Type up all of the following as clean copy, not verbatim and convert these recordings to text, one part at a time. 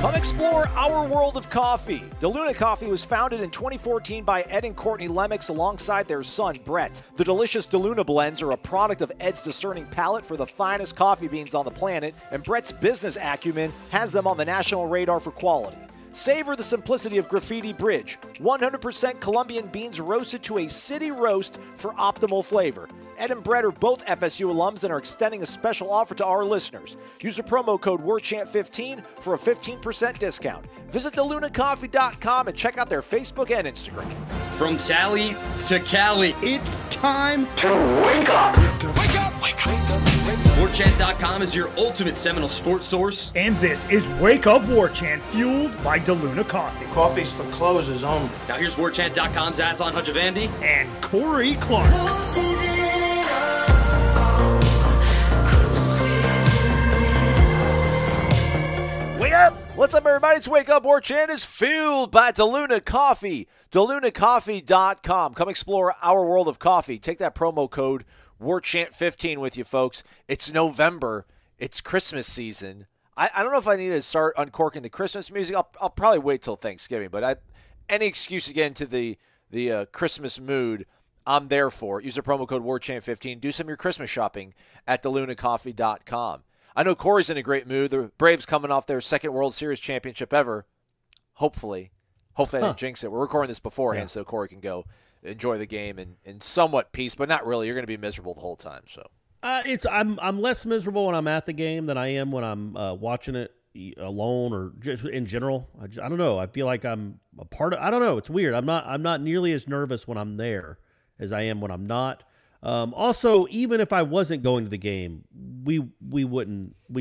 Come explore our world of coffee. DeLuna Coffee was founded in 2014 by Ed and Courtney Lemix alongside their son, Brett. The delicious DeLuna blends are a product of Ed's discerning palate for the finest coffee beans on the planet, and Brett's business acumen has them on the national radar for quality. Savor the simplicity of Graffiti Bridge. 100% Colombian beans roasted to a city roast for optimal flavor. Ed and Brett are both FSU alums and are extending a special offer to our listeners. Use the promo code WARCHANT15 for a 15% discount. Visit thelunacoffee.com and check out their Facebook and Instagram. From Tally to Cali, it's time to wake up. Wake up! Wake up! WarChant.com is your ultimate Seminole sports source. And this is Wake Up Warchant, fueled by DeLuna Coffee. Coffee's for closers only. Now here's WarChant.com's Aslan Hajavandi and Corey Clark. Wake up! What's up, everybody? It's Wake Up Warchant is fueled by DeLuna Coffee. DeLunaCoffee.com. Come explore our world of coffee. Take that promo code WARCHANT15 with you, folks. It's November. It's Christmas season. I don't know if I need to start uncorking the Christmas music. I'll probably wait till Thanksgiving, but any excuse to get into the Christmas mood, I'm there for. Use the promo code WARCHANT15. Do some of your Christmas shopping at DeLunaCoffee.com. I know Corey's in a great mood. The Braves coming off their second World Series championship ever. Hopefully I didn't jinx it. We're recording this beforehand so Corey can go enjoy the game in somewhat peace, but not really. You're going to be miserable the whole time. So I'm less miserable when I'm at the game than I am when I'm watching it alone or just in general. I don't know. I feel like I'm a part of. I don't know. It's weird. I'm not nearly as nervous when I'm there as I am when I'm not. Also, even if I wasn't going to the game, we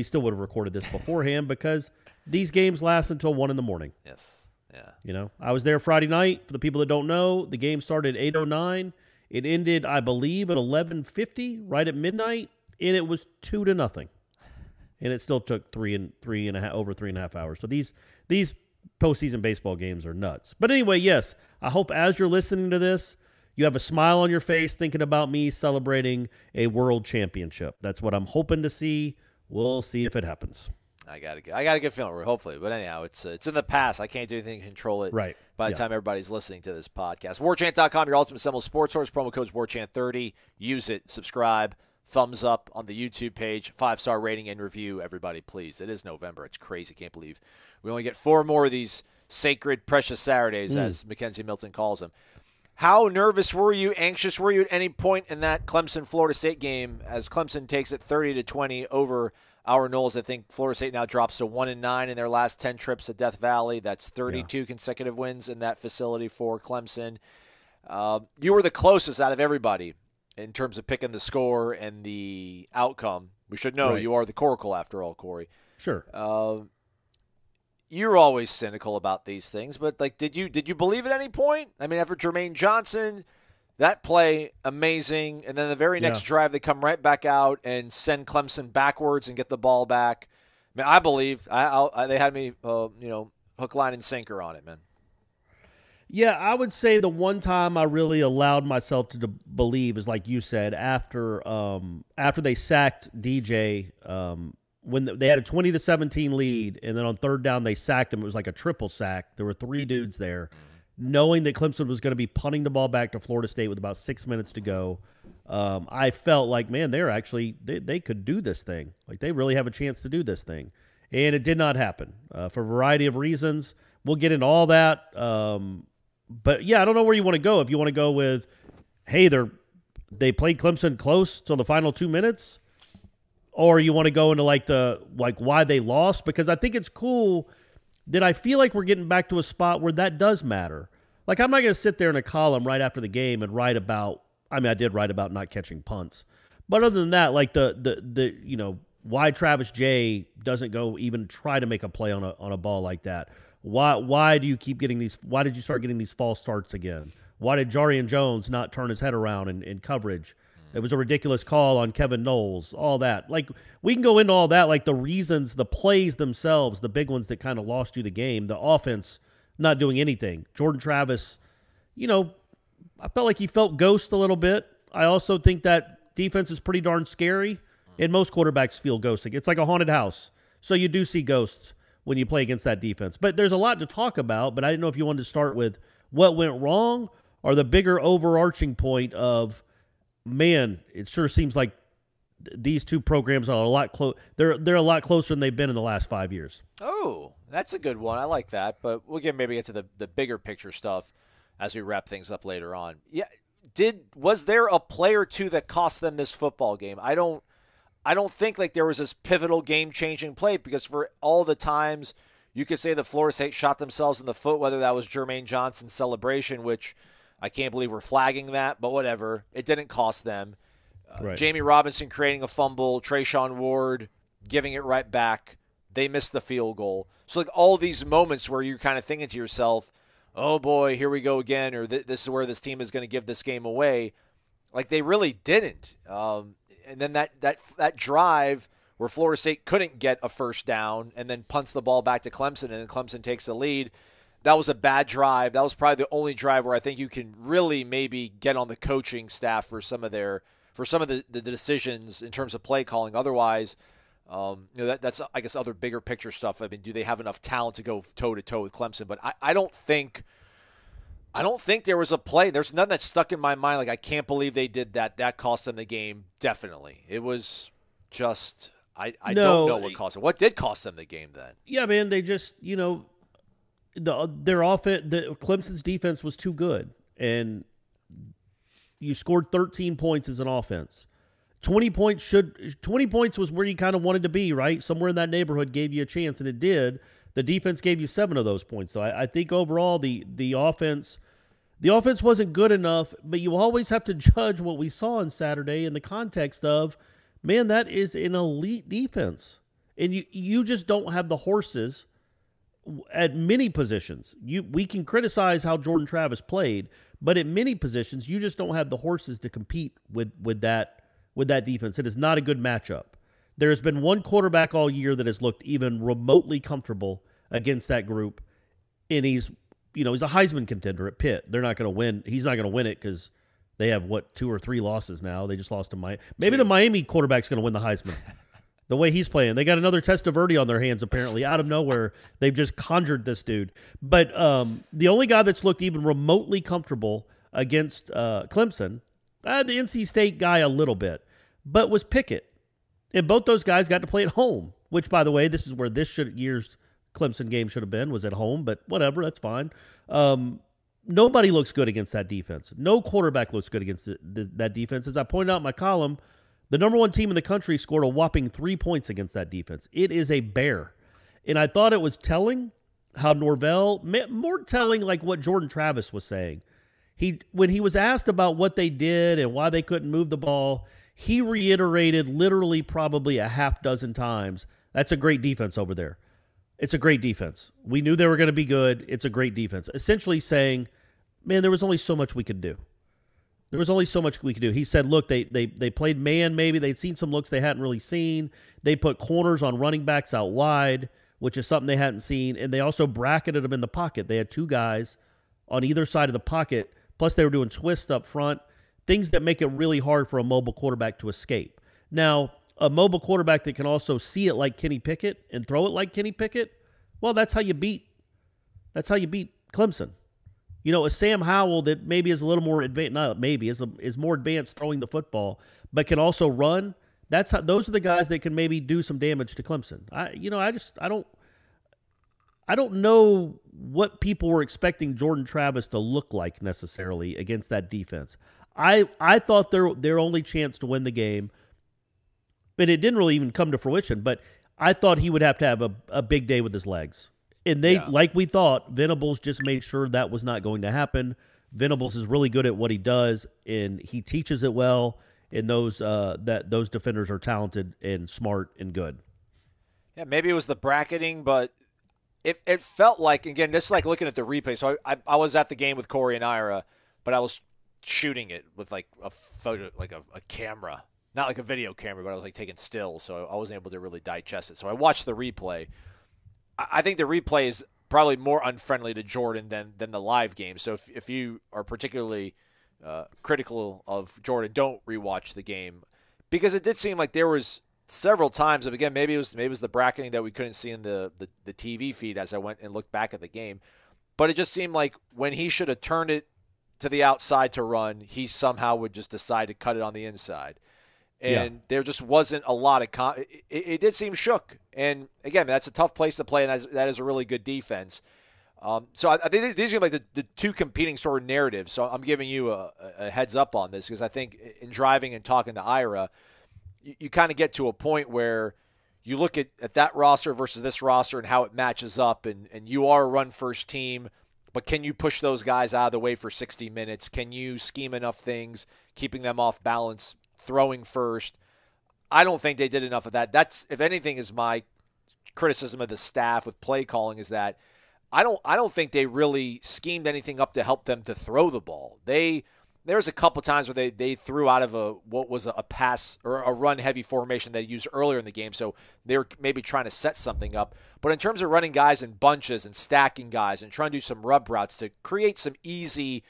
still would have recorded this beforehand because these games last until 1 a.m. Yes. Yeah. You know, I was there Friday night. For the people that don't know, the game started at 8:09. It ended, I believe, at 11:50, right at midnight, and it was 2-0. And it still took over 3.5 hours. So these postseason baseball games are nuts. But anyway, yes, I hope as you're listening to this, you have a smile on your face thinking about me celebrating a world championship. That's what I'm hoping to see. We'll see if it happens. I got a good feeling, hopefully. But anyhow, it's in the past. I can't do anything to control it right. by the time everybody's listening to this podcast. WarChant.com, your ultimate Seminole sports source. Promo code's WarChant30. Use it. Subscribe. Thumbs up on the YouTube page. 5-star rating and review, everybody, please. It is November. It's crazy. Can't believe we only get 4 more of these sacred, precious Saturdays, as Mackenzie Milton calls them. How nervous were you, anxious were you at any point in that Clemson-Florida State game as Clemson takes it 30-20 over our Noles? I think Florida State now drops to 1-9 in their last 10 trips to Death Valley. That's 32 consecutive wins in that facility for Clemson. You were the closest out of everybody in terms of picking the score and the outcome. We should know you are the Coracle after all, Corey. Sure. You're always cynical about these things, but did you believe at any point? I mean, after Jermaine Johnson, that play amazing, and then the very next drive they come right back out and send Clemson backwards and get the ball back. I mean, I believe they had me, hook, line, and sinker on it, man. Yeah, I would say the one time I really allowed myself to believe is like you said after they sacked DJ. When they had a 20-17 lead, and then on third down they sacked him. It was like a triple sack. There were 3 dudes there. Knowing that Clemson was going to be punting the ball back to Florida State with about 6 minutes to go, I felt like, man, they could do this thing. Like they really have a chance to do this thing. And it did not happen for a variety of reasons. We'll get into all that. But, yeah, I don't know where you want to go. If you want to go with, hey, they played Clemson close till the final 2 minutes, or you want to go into why they lost, because I think it's cool that I feel like we're getting back to a spot where that does matter. Like I'm not going to sit there in a column right after the game and write about. I mean, I did write about not catching punts, but other than that, like the why Travis Jay doesn't go even try to make a play on a ball like that. Why do you keep getting these? Why did you start getting these false starts again? Why did Jarian Jones not turn his head around in coverage? It was a ridiculous call on Kevin Knowles, all that. Like, we can go into all that, like the reasons, the plays themselves, the big ones that kind of lost you the game, the offense not doing anything. Jordan Travis, I felt like he felt ghost a little bit. I also think that defense is pretty darn scary, and most quarterbacks feel ghosting. It's like a haunted house. So you do see ghosts when you play against that defense. But there's a lot to talk about, but I didn't know if you wanted to start with what went wrong or the bigger overarching point of, man, it sure seems like these two programs are a lot they're a lot closer than they've been in the last 5 years. Oh, that's a good one. I like that, but we'll maybe get to the bigger picture stuff as we wrap things up later on. Yeah, was there a play or two that cost them this football game? I don't think like there was this pivotal game-changing play, because for all the times you could say the Florida State shot themselves in the foot, whether that was Jermaine Johnson's celebration, which I can't believe we're flagging that, but whatever. It didn't cost them. Right. Jamie Robinson creating a fumble, Trayshawn Ward giving it right back. They missed the field goal. So like all these moments where you're kind of thinking to yourself, oh boy, here we go again, or this is where this team is going to give this game away. Like they really didn't. And then that drive where Florida State couldn't get a first down and then punts the ball back to Clemson, and then Clemson takes the lead. That was a bad drive. That was probably the only drive where I think you can really maybe get on the coaching staff for some of the decisions in terms of play calling. Otherwise, that's I guess other bigger picture stuff. I mean, do they have enough talent to go toe to toe with Clemson? But I don't think there was a play. There's none that stuck in my mind. Like, I can't believe they did that. That cost them the game. Definitely, it was just I don't know what cost them. What did cost them the game then? Yeah, man, they just their offense, Clemson's defense was too good, and you scored 13 points as an offense. 20 points was where you kind of wanted to be, right? Somewhere in that neighborhood gave you a chance, and it did. The defense gave you 7 of those points. So I think overall the offense wasn't good enough, but you always have to judge what we saw on Saturday in the context of, man, that is an elite defense. And you just don't have the horses at many positions. We can criticize how Jordan Travis played, but at many positions, you just don't have the horses to compete with that defense. It is not a good matchup. There's been one quarterback all year that has looked even remotely comfortable against that group, and he's a Heisman contender at Pitt. They're not going to win. He's not going to win it because they have 2 or 3 losses now. They just lost to Miami. Maybe the Miami quarterback's going to win the Heisman. The way he's playing, they got another Testaverde on their hands. Apparently, out of nowhere, they've just conjured this dude. But the only guy that's looked even remotely comfortable against Clemson, the NC State guy a little bit, but was Pickett. And both those guys got to play at home, which, by the way, this is where this year's Clemson game should have been, was at home, but whatever, that's fine. Nobody looks good against that defense. No quarterback looks good against that defense. As I pointed out in my column, the number 1 team in the country scored a whopping 3 points against that defense. It is a bear. And I thought it was telling how Norvell, more telling like what Jordan Travis was saying. When he was asked about what they did and why they couldn't move the ball, he reiterated literally probably a half dozen times, that's a great defense over there. It's a great defense. We knew they were going to be good. It's a great defense. Essentially saying, man, there was only so much we could do. There was only so much we could do. He said, look, they played man maybe. They'd seen some looks they hadn't really seen. They put corners on running backs out wide, which is something they hadn't seen. And they also bracketed them in the pocket. They had 2 guys on either side of the pocket. Plus, they were doing twists up front, things that make it really hard for a mobile quarterback to escape. Now, a mobile quarterback that can also see it like Kenny Pickett and throw it like Kenny Pickett, well, that's how you beat Clemson. A Sam Howell that maybe is a little more advanced, not maybe, is more advanced throwing the football, but can also run. Those are the guys that can maybe do some damage to Clemson. I don't know what people were expecting Jordan Travis to look like necessarily against that defense. I thought their only chance to win the game, but it didn't really even come to fruition, but I thought he would have to have a big day with his legs. And like we thought, Venables just made sure that was not going to happen. Venables is really good at what he does, and he teaches it well, and those defenders are talented and smart and good. Yeah, maybe it was the bracketing, but it felt like, again, this is like looking at the replay. So I was at the game with Corey and Ira, but I was shooting it with like a photo, like a camera. Not like a video camera, but I was like taking stills, so I wasn't able to really digest it. So I watched the replay. I think the replay is probably more unfriendly to Jordan than the live game. So if you are particularly critical of Jordan, don't rewatch the game, because it did seem like there was several times. And again, maybe it was the bracketing that we couldn't see in the TV feed as I went and looked back at the game. But it just seemed like when he should have turned it to the outside to run, he somehow would just decide to cut it on the inside. And there just wasn't a lot of it did seem shook. And again, that's a tough place to play, and that is a really good defense. So I think these are like the two competing sort of narratives. So I'm giving you a heads up on this because I think in driving and talking to Ira, you kind of get to a point where you look at that roster versus this roster and how it matches up, and you are a run-first team, but can you push those guys out of the way for 60 minutes? Can you scheme enough things, keeping them off balance, throwing first? I don't think they did enough of that. That's, if anything, is my criticism of the staff with play calling, is that I don't think they really schemed anything up to help them to throw the ball. There was a couple times where they threw out of what was a pass or a run-heavy formation they used earlier in the game, so they were maybe trying to set something up. But in terms of running guys in bunches and stacking guys and trying to do some rub routes to create some easy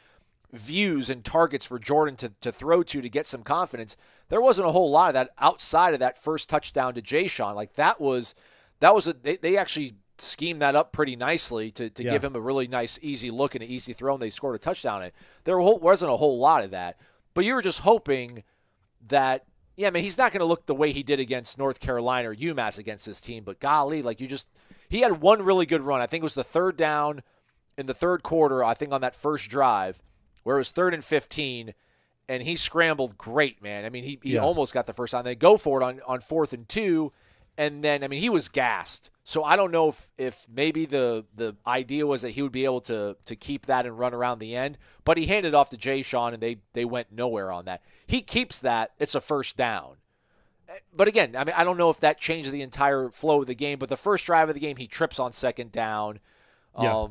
views and targets for Jordan to throw to get some confidence, there wasn't a whole lot of that outside of that first touchdown to Jayshon. Like they actually schemed that up pretty nicely to give him a really nice, easy look and an easy throw, and they scored a touchdown on it. There wasn't a whole lot of that, but you were just hoping that, he's not going to look the way he did against North Carolina or UMass against this team, but golly, he had one really good run. I think it was the third down in the third quarter, I think on that first drive, where it was 3rd and 15, and he scrambled great, man. I mean, he almost got the first down. They go for it on 4th and 2, and then, he was gassed. So I don't know if maybe the idea was that he would be able to keep that and run around the end, but he handed off to Jayshon, and they went nowhere on that. He keeps that, it's a first down. But again, I don't know if that changed the entire flow of the game, but the first drive of the game, he trips on 2nd down. Yeah.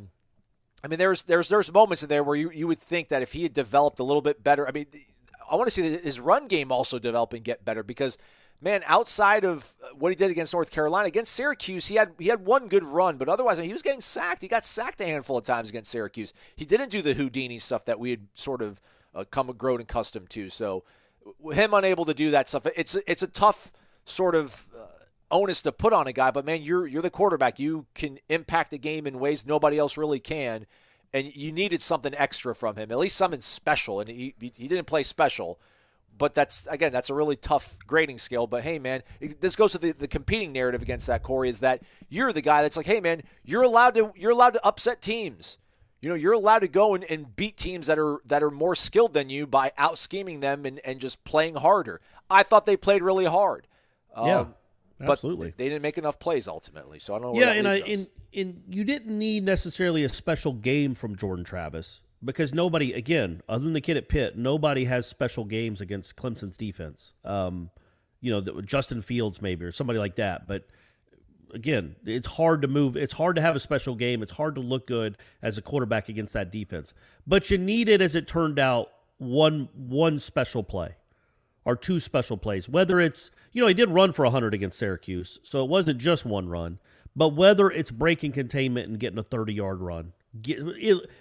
There's moments in there where you would think that if he had developed a little bit better, I want to see his run game also develop and get better because, man, outside of what he did against North Carolina, against Syracuse, he had one good run, but otherwise, he was getting sacked. He got sacked a handful of times against Syracuse. He didn't do the Houdini stuff that we had sort of grown accustomed to. So him unable to do that stuff, it's a tough sort of onus to put on a guy, but man, you're the quarterback. You can impact a game in ways nobody else really can, and you needed something extra from him, at least something special, and he didn't play special. But that's a really tough grading scale. But hey, man, this goes to the competing narrative against that, Corey, is that you're the guy that's like, hey, man, you're allowed to upset teams. You're allowed to go and beat teams that are more skilled than you by out scheming them and just playing harder. I thought they played really hard. Absolutely. But they didn't make enough plays ultimately, so I don't know where that leaves us. And you didn't need necessarily a special game from Jordan Travis because nobody, again, other than the kid at Pitt, nobody has special games against Clemson's defense. Justin Fields maybe or somebody like that. But again, it's hard to move. It's hard to have a special game. It's hard to look good as a quarterback against that defense. But you needed, as it turned out, one special play. Or 2 special plays. Whether it's, he did run for 100 against Syracuse, so it wasn't just one run. But whether it's breaking containment and getting a 30-yard run,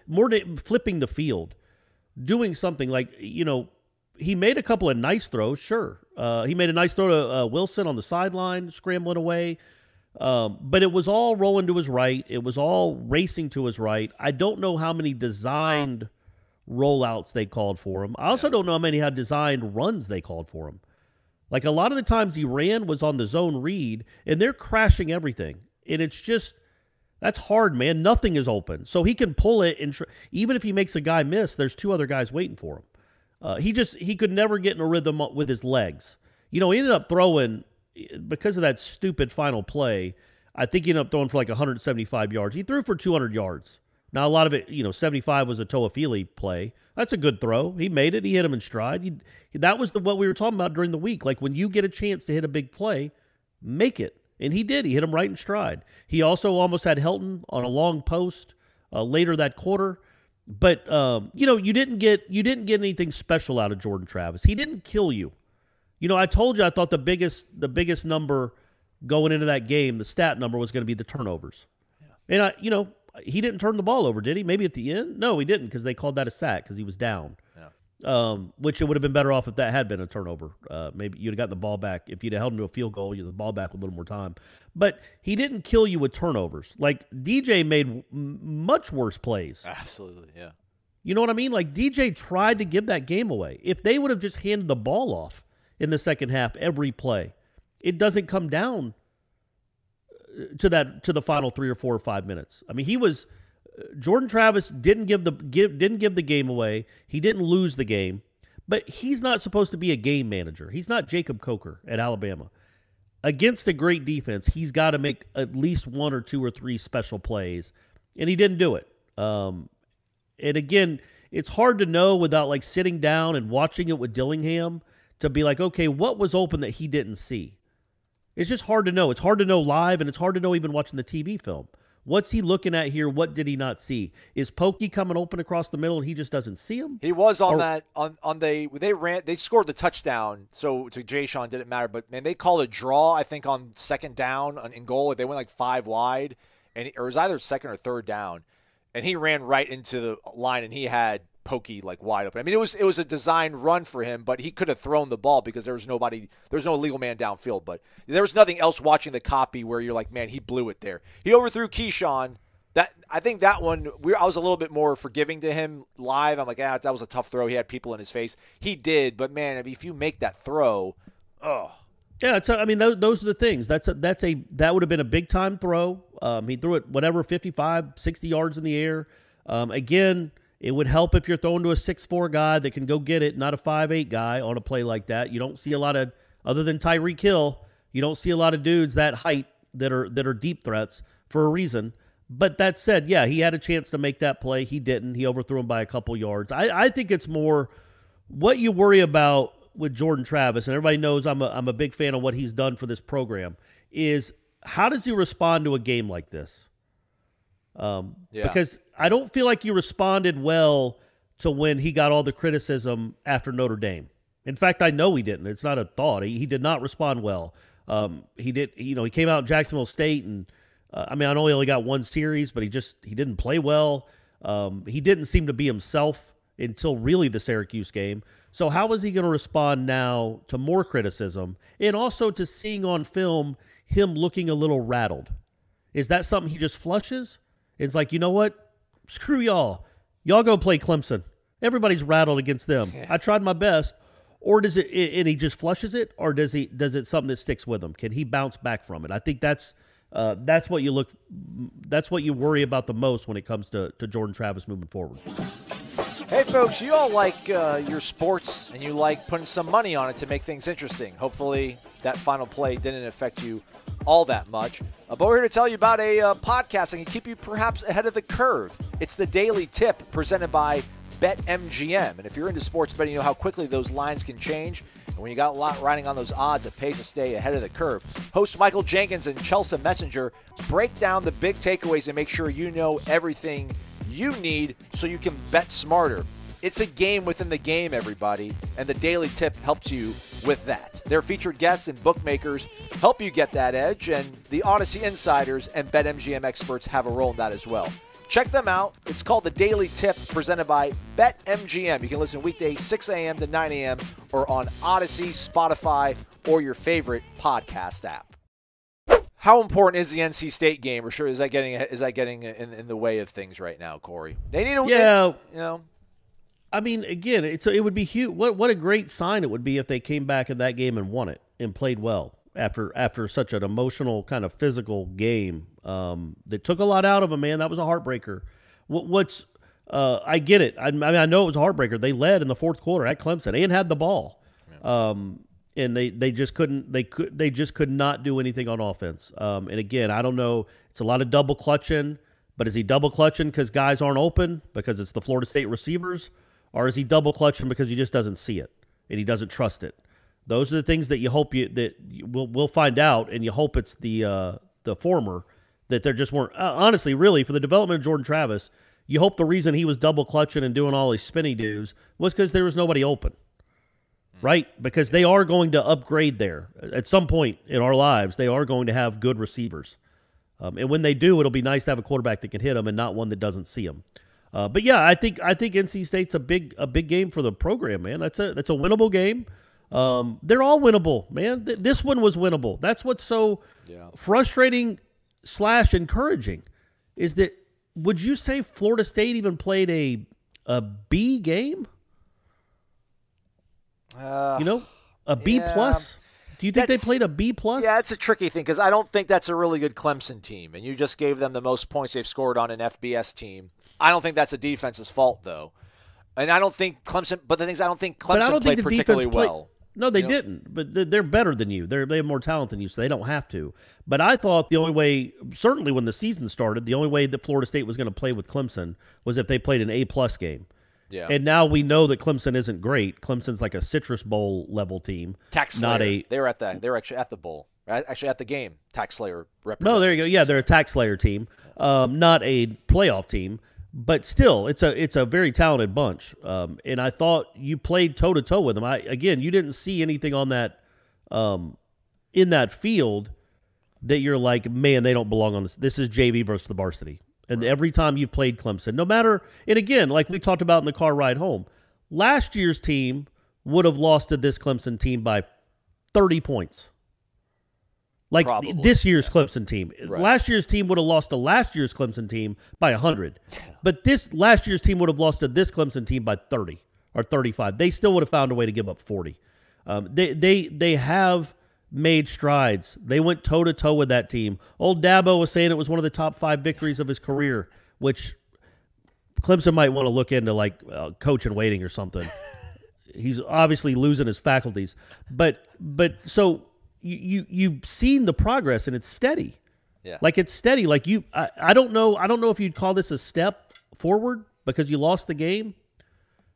more than flipping the field, doing something like, he made a couple of nice throws, sure. He made a nice throw to Wilson on the sideline, scrambling away. But it was all rolling to his right. It was all racing to his right. I don't know how many designed rollouts they called for him. I also don't know how many had designed runs they called for him. Like a lot of the times he ran was on the zone read, and they're crashing everything. And it's just, that's hard, man. Nothing is open. So he can pull it, and even if he makes a guy miss, there's 2 other guys waiting for him. He could never get in a rhythm with his legs. He ended up throwing, because of that stupid final play, I think he ended up throwing for like 175 yards. He threw for 200 yards. Now, a lot of it, 75 was a Toafili play. That's a good throw. He made it. He hit him in stride. That was what we were talking about during the week. Like, when you get a chance to hit a big play, make it. And he did. He hit him right in stride. He also almost had Helton on a long post later that quarter. But, you didn't get anything special out of Jordan Travis. He didn't kill you. I told you I thought the biggest number going into that game, the stat number, was going to be the turnovers. Yeah. And, he didn't turn the ball over, did he? Maybe at the end? No, he didn't because they called that a sack because he was down. which it would have been better off if that had been a turnover. Maybe you'd have gotten the ball back. If you'd have held him to a field goal, you'd have the ball back with a little more time. But he didn't kill you with turnovers. Like, DJ made much worse plays. Absolutely, yeah. You know what I mean? Like, DJ tried to give that game away. If they would have just handed the ball off in the second half every play, it doesn't come down to the final 3 or 4 or 5 minutes. I mean, Jordan Travis didn't give the game away. He didn't lose the game, but he's not supposed to be a game manager. He's not Jacob Coker at Alabama. Against a great defense, he's got to make at least 1 or 2 or 3 special plays, and he didn't do it. And again, it's hard to know without like sitting down and watching it with Dillingham to be like, okay, what was open that he didn't see? It's just hard to know. It's hard to know live, and it's hard to know even watching the TV film. What's he looking at here? What did he not see? Is Pokey coming open across the middle and he just doesn't see him? He was on they scored the touchdown, so to Jay Sean didn't matter, but man, they called a draw, I think, on second down in goal. They went like 5 wide, or it was either second or third down, and he ran right into the line and he had Pokey like wide open. I mean, it was a designed run for him, but he could have thrown the ball because there was no legal man downfield. But there was nothing else watching the copy where you're like, man, he blew it there. He overthrew Keyshawn. I think that one I was a little bit more forgiving to him live. I'm like, that was a tough throw. He had people in his face. He did, but man, if you make that throw, yeah. Those are the things. That would have been a big time throw. He threw it 55, 60 yards in the air. Again. It would help if you're throwing to a 6'4" guy that can go get it, not a 5'8" guy on a play like that. You don't see a lot of, other than Tyreek Hill, you don't see a lot of dudes that height that are deep threats for a reason. But that said, yeah, he had a chance to make that play. He didn't. He overthrew him by a couple yards. I think it's more what you worry about with Jordan Travis, and everybody knows I'm a big fan of what he's done for this program, is how does he respond to a game like this? Because I don't feel like he responded well to when he got all the criticism after Notre Dame. In fact, I know he didn't. It's not a thought. He did not respond well. He came out in Jacksonville State, and I know he only got 1 series, but he didn't play well. He didn't seem to be himself until really the Syracuse game. So how is he going to respond now to more criticism and also to seeing on film him looking a little rattled? Is that something he just flushes? It's like, you know what? Screw y'all. Y'all go play Clemson. Everybody's rattled against them. Yeah. I tried my best. Or does it, and he just flushes it, or does it something that sticks with him? Can he bounce back from it? I think that's what you worry about the most when it comes to Jordan Travis moving forward. Hey, folks, you all like your sports, and you like putting some money on it to make things interesting. Hopefully that final play didn't affect you all that much. But we're here to tell you about a podcast that can keep you perhaps ahead of the curve. It's the Daily Tip presented by BetMGM. And if you're into sports betting, you know how quickly those lines can change. And when you got a lot riding on those odds, it pays to stay ahead of the curve. Hosts Michael Jenkins and Chelsea Messenger break down the big takeaways and make sure you know everything you need so you can bet smarter. It's a game within the game, everybody, and the Daily Tip helps you with that. Their featured guests and bookmakers help you get that edge, and the Odyssey insiders and BetMGM experts have a role in that as well. Check them out. It's called the Daily Tip, presented by BetMGM. You can listen weekdays 6 a.m. to 9 a.m. or on Odyssey, Spotify, or your favorite podcast app. How important is the NC State game? Or sure, is that getting in the way of things right now, Corey? They need a I mean, again, it would be huge. What a great sign it would be if they came back in that game and won it and played well after such an emotional kind of physical game that took a lot out of them. Man, that was a heartbreaker. I get it. I know it was a heartbreaker. They led in the fourth quarter at Clemson and had the ball, and they just couldn't. They just could not do anything on offense. And again, I don't know. It's a lot of double clutching, but is he double clutching because guys aren't open because it's the Florida State receivers? Or is he double clutching because he just doesn't see it and he doesn't trust it? Those are the things that you hope we'll find out, and you hope it's the former, that there just weren't. Honestly, really, for the development of Jordan Travis, you hope the reason he was double clutching and doing all these spinny doos was because there was nobody open, right? Because they are going to upgrade there at some point in our lives. They are going to have good receivers, and when they do, it'll be nice to have a quarterback that can hit them and not one that doesn't see them. But yeah, I think NC State's a big game for the program, man. That's a winnable game. They're all winnable, man. This one was winnable. That's what's so frustrating / encouraging is that would you say Florida State even played a B game? A B plus? Do you think they played a B plus? Yeah, it's a tricky thing because I don't think that's a really good Clemson team, and you just gave them the most points they've scored on an FBS team. I don't think that's a defense's fault, though. And I don't think Clemson – but the thing is I don't think Clemson played particularly well. No, they didn't. But they're better than you. They have more talent than you, so they don't have to. But I thought the only way – certainly when the season started, the only way that Florida State was going to play with Clemson was if they played an A-plus game. Yeah. And now we know that Clemson isn't great. Clemson's like a Citrus Bowl level team. Tax Slayer. They were actually at the bowl. Actually at the game. Tax Slayer represented. No, there you go. Yeah, they're a Tax Slayer team, not a playoff team. But still, it's a very talented bunch. And I thought you played toe to toe with them. Again, you didn't see anything on that in that field that you're like, man, they don't belong on this. This is JV versus the varsity. And every time you've played Clemson, no matter, and again, like we talked about in the car ride home, last year's team would have lost to this Clemson team by 30 points. Like probably. This year's Clemson team. Right. Last year's team would have lost to last year's Clemson team by 100. But this last year's team would have lost to this Clemson team by 30 or 35. They still would have found a way to give up 40. They have made strides. They went toe-to-toe with that team. Old Dabo was saying it was one of the top 5 victories of his career, which Clemson might want to look into, like coach in waiting or something. He's obviously losing his faculties. But so you've seen the progress, and it's steady. Yeah. Like it's steady. Like I don't know if you'd call this a step forward because you lost the game,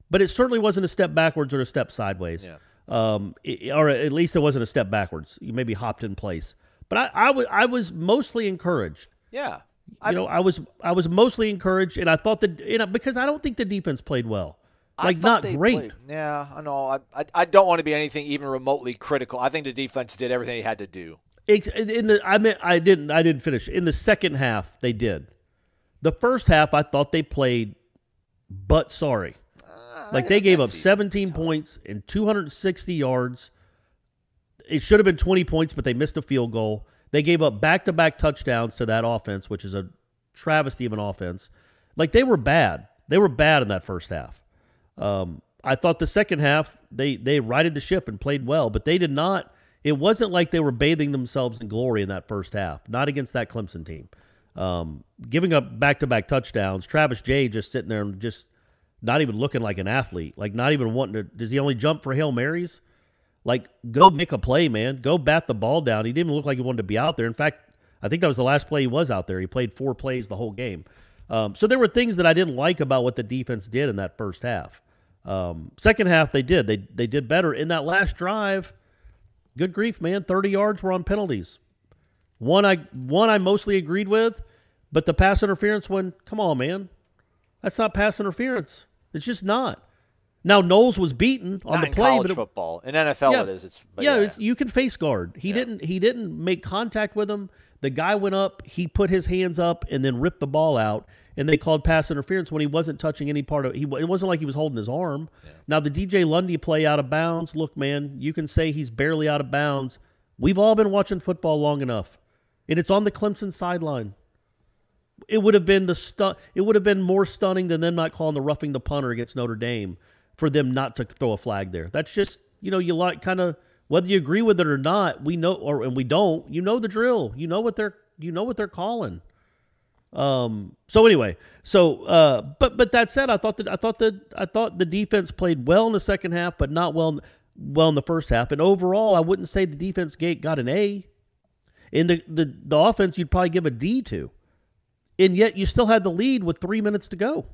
but it certainly wasn't a step backwards or a step sideways. Yeah. Or at least it wasn't a step backwards. You maybe hopped in place, but I was mostly encouraged. Yeah, I was mostly encouraged, and I thought that because I don't think the defense played well, like not great. Yeah, I know. I don't want to be anything even remotely critical. I think the defense did everything they had to do. I didn't finish. In the second half, they did. The first half, I thought they played, but sorry. Like they gave up 17 points and 260 yards. It should have been 20 points, but they missed a field goal. They gave up back-to-back touchdowns to that offense, which is a travesty of an offense. Like they were bad. They were bad in that first half. I thought the second half, they righted the ship and played well, but they did not. It wasn't like they were bathing themselves in glory in that first half, not against that Clemson team. Giving up back-to-back touchdowns, Travis Jay just sitting there and just not even looking like an athlete, like not even wanting to. Does he only jump for Hail Marys? Like, go make a play, man. Go bat the ball down. He didn't even look like he wanted to be out there. In fact, I think that was the last play he was out there. He played 4 plays the whole game. So there were things that I didn't like about what the defense did in that first half. Second half, they did. They did better. In that last drive, good grief, man, 30 yards were on penalties. One I mostly agreed with, but the pass interference one, come on, man. That's not pass interference. It's just not. Now Knowles was beaten on the play, college football. In NFL, it is. It's, you can face guard. He didn't make contact with him. The guy went up. He put his hands up and then ripped the ball out. And they called pass interference when he wasn't touching any part of it. It wasn't like he was holding his arm. Yeah. Now the DJ Lundy play out of bounds. Look, man, you can say he's barely out of bounds. We've all been watching football long enough, and it's on the Clemson sideline. It would have been It would have been more stunning than them not calling the roughing the punter against Notre Dame for them not to throw a flag there. That's just you like kind of whether you agree with it or not. We know, and we don't. You know the drill. You know what they're calling. So anyway, but that said, I thought the defense played well in the second half, but not well in the first half. And overall, I wouldn't say the defense got an A. In the offense, you'd probably give a D to. And yet you still had the lead with 3 minutes to go.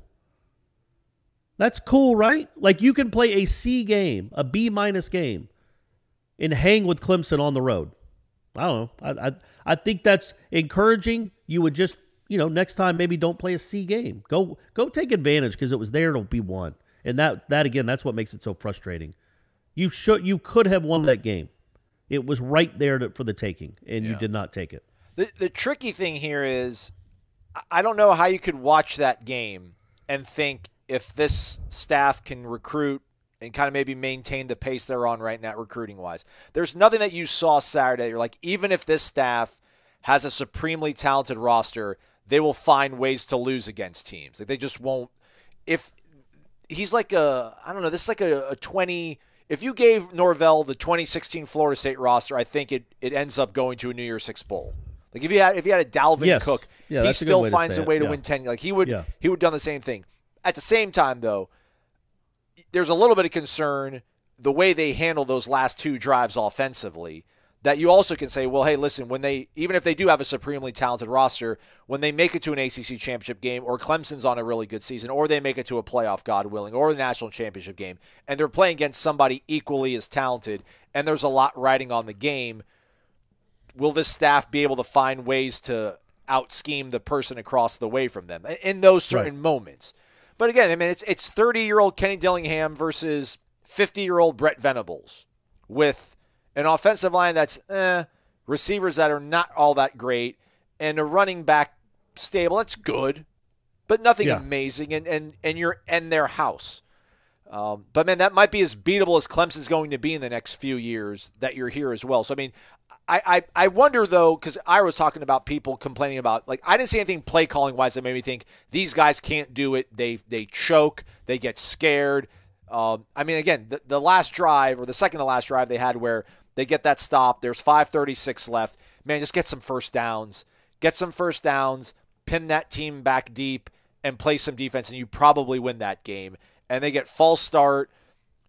That's cool, right? Like you can play a C game, a B- game, and hang with Clemson on the road. I don't know. I think that's encouraging. You would just, next time maybe don't play a C game. Go take advantage because it was there to be won. And that again, that's what makes it so frustrating. You could have won that game. It was right there for the taking, and you did not take it. The tricky thing here is I don't know how you could watch that game and think if this staff can recruit and kind of maybe maintain the pace they're on right now recruiting-wise. There's nothing that you saw Saturday. You're like, even if this staff has a supremely talented roster, they will find ways to lose against teams. Like, they just won't. If he's like this is like a 20 – if you gave Norvell the 2016 Florida State roster, I think it ends up going to a New Year's Six bowl. Like, if you had a Dalvin Cook, he still finds a way to win 10. Like, he would have done the same thing. At the same time, though, there's a little bit of concern the way they handle those last two drives offensively, that you also can say, well, hey, listen, even if they do have a supremely talented roster, when they make it to an ACC championship game, or Clemson's on a really good season, or they make it to a playoff, God willing, or the national championship game, and they're playing against somebody equally as talented, and there's a lot riding on the game, will this staff be able to find ways to out-scheme the person across the way from them in those certain moments? But again, I mean, it's 30-year-old Kenny Dillingham versus 50-year-old Brett Venables with an offensive line that's receivers that are not all that great, and a running back stable that's good, but nothing amazing, and you're in their house. But, man, that might be as beatable as Clemson's going to be in the next few years that you're here as well. So, I mean, I wonder, though, because I was talking about people complaining about, like, I didn't see anything play calling wise that made me think these guys can't do it. They choke. They get scared. I mean, again, the last drive, or the second to last drive they had where they get that stop, there's 5:36 left. Man, just get some first downs. Get some first downs, pin that team back deep, and play some defense, and you probably win that game. And they get false start.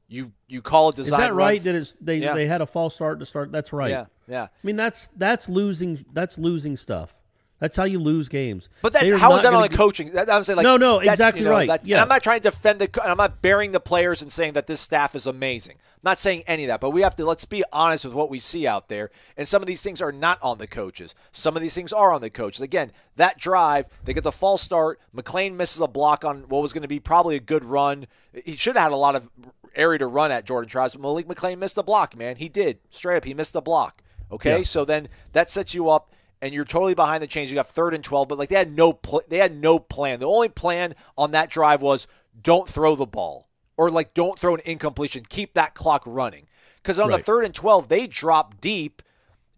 You call it design. Is that right? Run. They had a false start to start. That's right. Yeah. I mean, that's losing. That's losing stuff. That's how you lose games. But how is that on the coaching? I'm saying, like, no, exactly right. And I'm not trying to defend and I'm not burying the players and saying that this staff is amazing. I'm not saying any of that. But let's be honest with what we see out there. And some of these things are not on the coaches. Some of these things are on the coaches. Again, that drive, they get the false start. McClain misses a block on what was going to be probably a good run. He should have had a lot of area to run at Jordan Travis. Malik McClain missed the block, man. He did. Straight up, he missed the block. Okay, so then that sets you up, and you're totally behind the chains. You got 3rd and 12, but like they had no plan. The only plan on that drive was don't throw the ball, or like don't throw an incompletion. Keep that clock running, because on the 3rd and 12 they drop deep,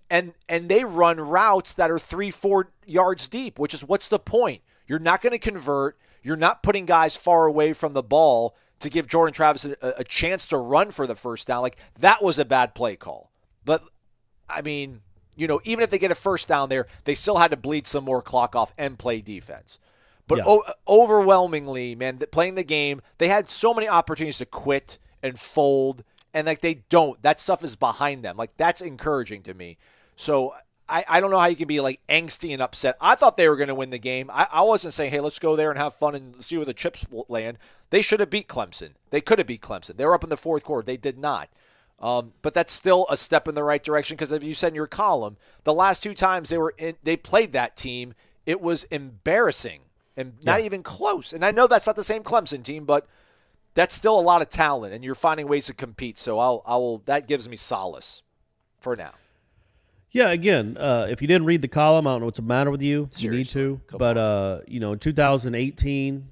and they run routes that are 3-4 yards deep. Which is, what's the point? You're not going to convert. You're not putting guys far away from the ball to give Jordan Travis a chance to run for the first down. Like, that was a bad play call. But I mean, even if they get a first down there, they still had to bleed some more clock off and play defense. But overwhelmingly, man, playing the game, they had so many opportunities to quit and fold, and like they don't. That stuff is behind them. Like, that's encouraging to me. So I don't know how you can be like angsty and upset. I thought they were going to win the game. I wasn't saying, hey, let's go there and have fun and see where the chips land. They should have beat Clemson. They could have beat Clemson. They were up in the 4th quarter. They did not. But that's still a step in the right direction, because, as you said in your column, the last 2 times they played that team, it was embarrassing and not even close. And I know that's not the same Clemson team, but that's still a lot of talent, and you're finding ways to compete. So that gives me solace for now. Yeah, again, if you didn't read the column, I don't know what's the matter with you. Seriously, you need to. But in 2018.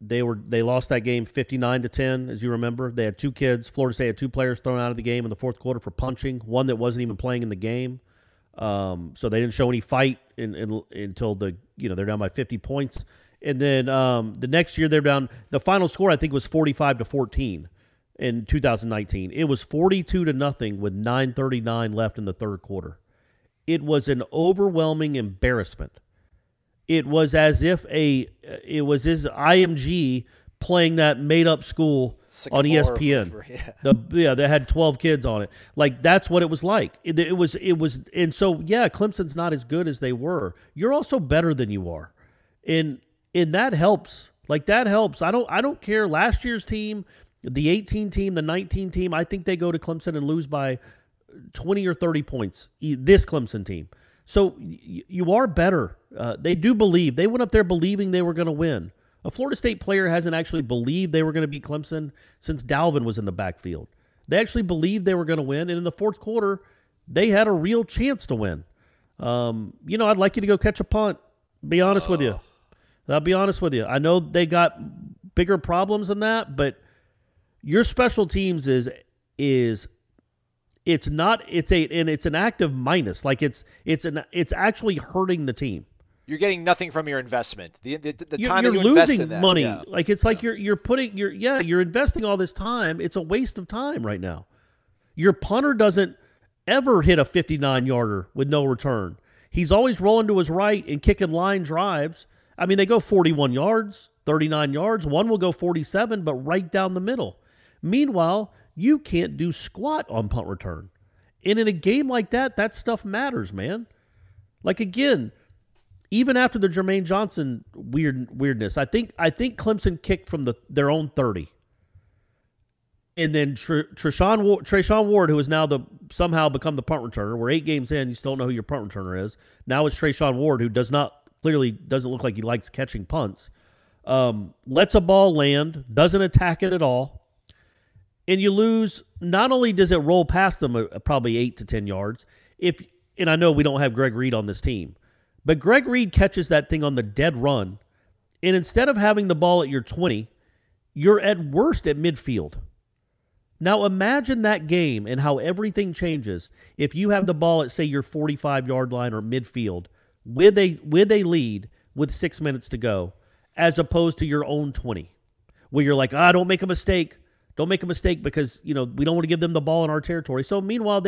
They lost that game 59-10, as you remember. They had 2 kids. Florida State had 2 players thrown out of the game in the 4th quarter for punching, one that wasn't even playing in the game. So they didn't show any fight until they're down by 50 points. And then the next year they're down. The final score, I think, was 45-14 in 2019. It was 42-0 with 9:39 left in the 3rd quarter. It was an overwhelming embarrassment. It was as if IMG playing that made-up school on ESPN. They had 12 kids on it. Like, that's what it was like. It was, and so Clemson's not as good as they were. You're also better than you are, and that helps. Like, that helps. I don't care. Last year's team, the 18 team, the 19 team, I think they go to Clemson and lose by 20 or 30 points. This Clemson team. So you are better. They do believe. They went up there believing they were going to win. A Florida State player hasn't actually believed they were going to beat Clemson since Dalvin was in the backfield. They actually believed they were going to win, and in the 4th quarter, they had a real chance to win. I'd like you to go catch a punt. Be honest with you. I'll be honest with you. I know they got bigger problems than that, but your special teams it's an active minus. Like it's actually hurting the team. You're getting nothing from your investment. The time you're that you invest losing in that. money. Yeah. Like it's like you're investing all this time. It's a waste of time right now. Your punter doesn't ever hit a 59-yarder with no return. He's always rolling to his right and kicking line drives. I mean, they go 41 yards, 39 yards. One will go 47, but right down the middle. Meanwhile, you can't do squat on punt return. And in a game like that stuff matters, man. Like, again, even after the Jermaine Johnson weirdness, I think Clemson kicked from their own 30. And then Treshaun Ward, who has now somehow become the punt returner. We're 8 games in, you still don't know who your punt returner is. Now it's Treshaun Ward, who clearly doesn't look like he likes catching punts. Lets a ball land, doesn't attack it at all. And you lose, not only does it roll past them probably 8 to 10 yards, and I know we don't have Greg Reed on this team, but Greg Reed catches that thing on the dead run, and instead of having the ball at your 20, you're at worst at midfield. Now imagine that game and how everything changes if you have the ball at, say, your 45-yard line or midfield with a lead with 6 minutes to go, as opposed to your own 20, where you're like, don't make a mistake. Don't make a mistake because, we don't want to give them the ball in our territory. So meanwhile,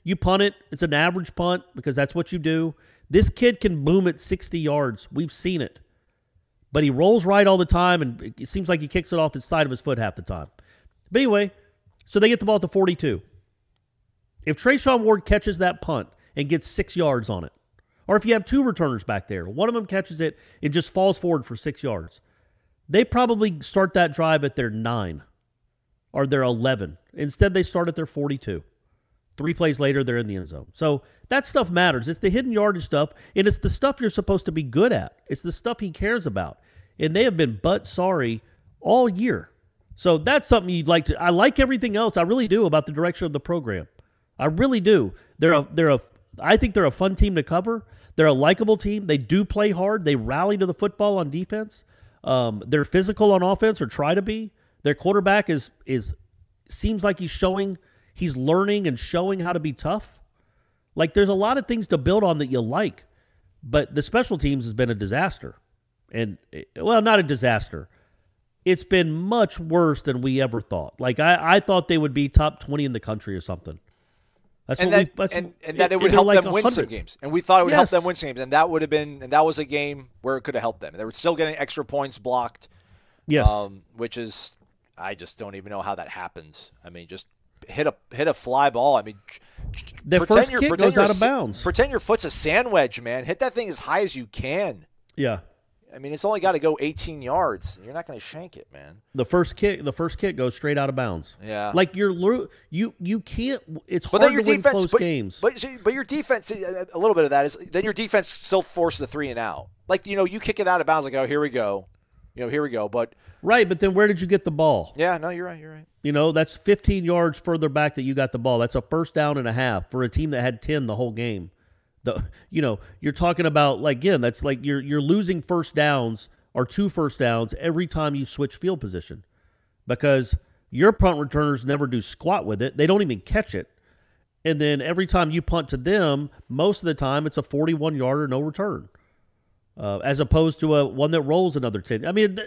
you punt it. It's an average punt because that's what you do. This kid can boom at 60 yards. We've seen it. But he rolls right all the time, and it seems like he kicks it off the side of his foot half the time. But anyway, so they get the ball at the 42. If Treshaun Ward catches that punt and gets 6 yards on it, or if you have 2 returners back there, one of them catches it and just falls forward for 6 yards, they probably start that drive at their 9 or their 11. Instead, they start at their 42. 3 plays later, they're in the end zone. So that stuff matters. It's the hidden yardage stuff, and it's the stuff you're supposed to be good at. It's the stuff he cares about. And they have been butt sorry all year. So that's something you'd like to. I like everything else. I really do about the direction of the program. I really do. I think they're a fun team to cover. They're a likable team. They do play hard. They rally to the football on defense. They're physical on offense, or try to be. Their quarterback seems like he's learning and showing how to be tough. Like, there's a lot of things to build on that you like, but the special teams has been a disaster. And, well, not a disaster. It's been much worse than we ever thought. Like, I thought they would be top 20 in the country or something. That it would help them win some games. And we thought it would help them win some games. And that was a game where it could have helped them. They were still getting extra points blocked. Yes. Which is, I just don't even know how that happens. I mean, just hit a fly ball. I mean, the first kick goes out of bounds. Pretend your foot's a sand wedge, man. Hit that thing as high as you can. Yeah. I mean, it's only got to go 18 yards. You're not going to shank it, man. The first kick goes straight out of bounds. Yeah. Like you can't. It's hard to win close games. But your defense, a little bit of that is then your defense still forces the 3 and out. Like, you kick it out of bounds. Like, oh, here we go. Here we go. But right, but then where did you get the ball? Yeah, no, you're right. That's 15 yards further back that you got the ball. That's a first down and a half for a team that had 10 the whole game. You're talking about, like, again, that's like you're losing first downs or 2 first downs every time you switch field position because your punt returners never do squat with it. They don't even catch it. And then every time you punt to them, most of the time it's a 41-yarder, no return, as opposed to one that rolls another 10. I mean,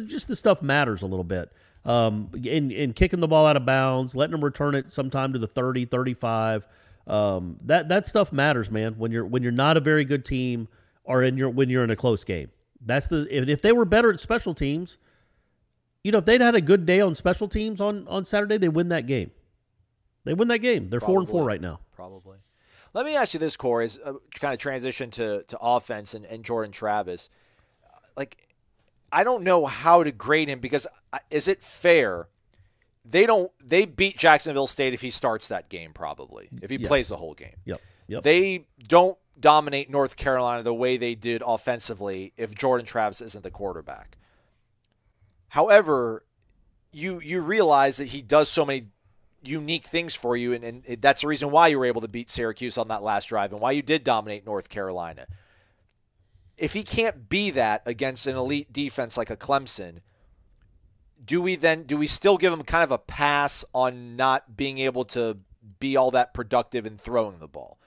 just the stuff matters a little bit. In kicking the ball out of bounds, letting them return it sometime to the 30, 35. That stuff matters, man. When you're not a very good team, or when you're in a close game, if they were better at special teams, if they'd had a good day on special teams on Saturday, they win that game. They win that game. They're 4-4 right now. Probably. Let me ask you this, Corey, as kind of transition to offense and Jordan Travis. Like, I don't know how to grade him because is it fair? They beat Jacksonville State if he starts that game, probably, if he plays the whole game. Yep. They don't dominate North Carolina the way they did offensively if Jordan Travis isn't the quarterback. However, you realize that he does so many unique things for you, and that's the reason why you were able to beat Syracuse on that last drive and why you did dominate North Carolina. if he can't be that against an elite defense like a Clemson, do we still give him kind of a pass on not being able to be all that productive in throwing the ball?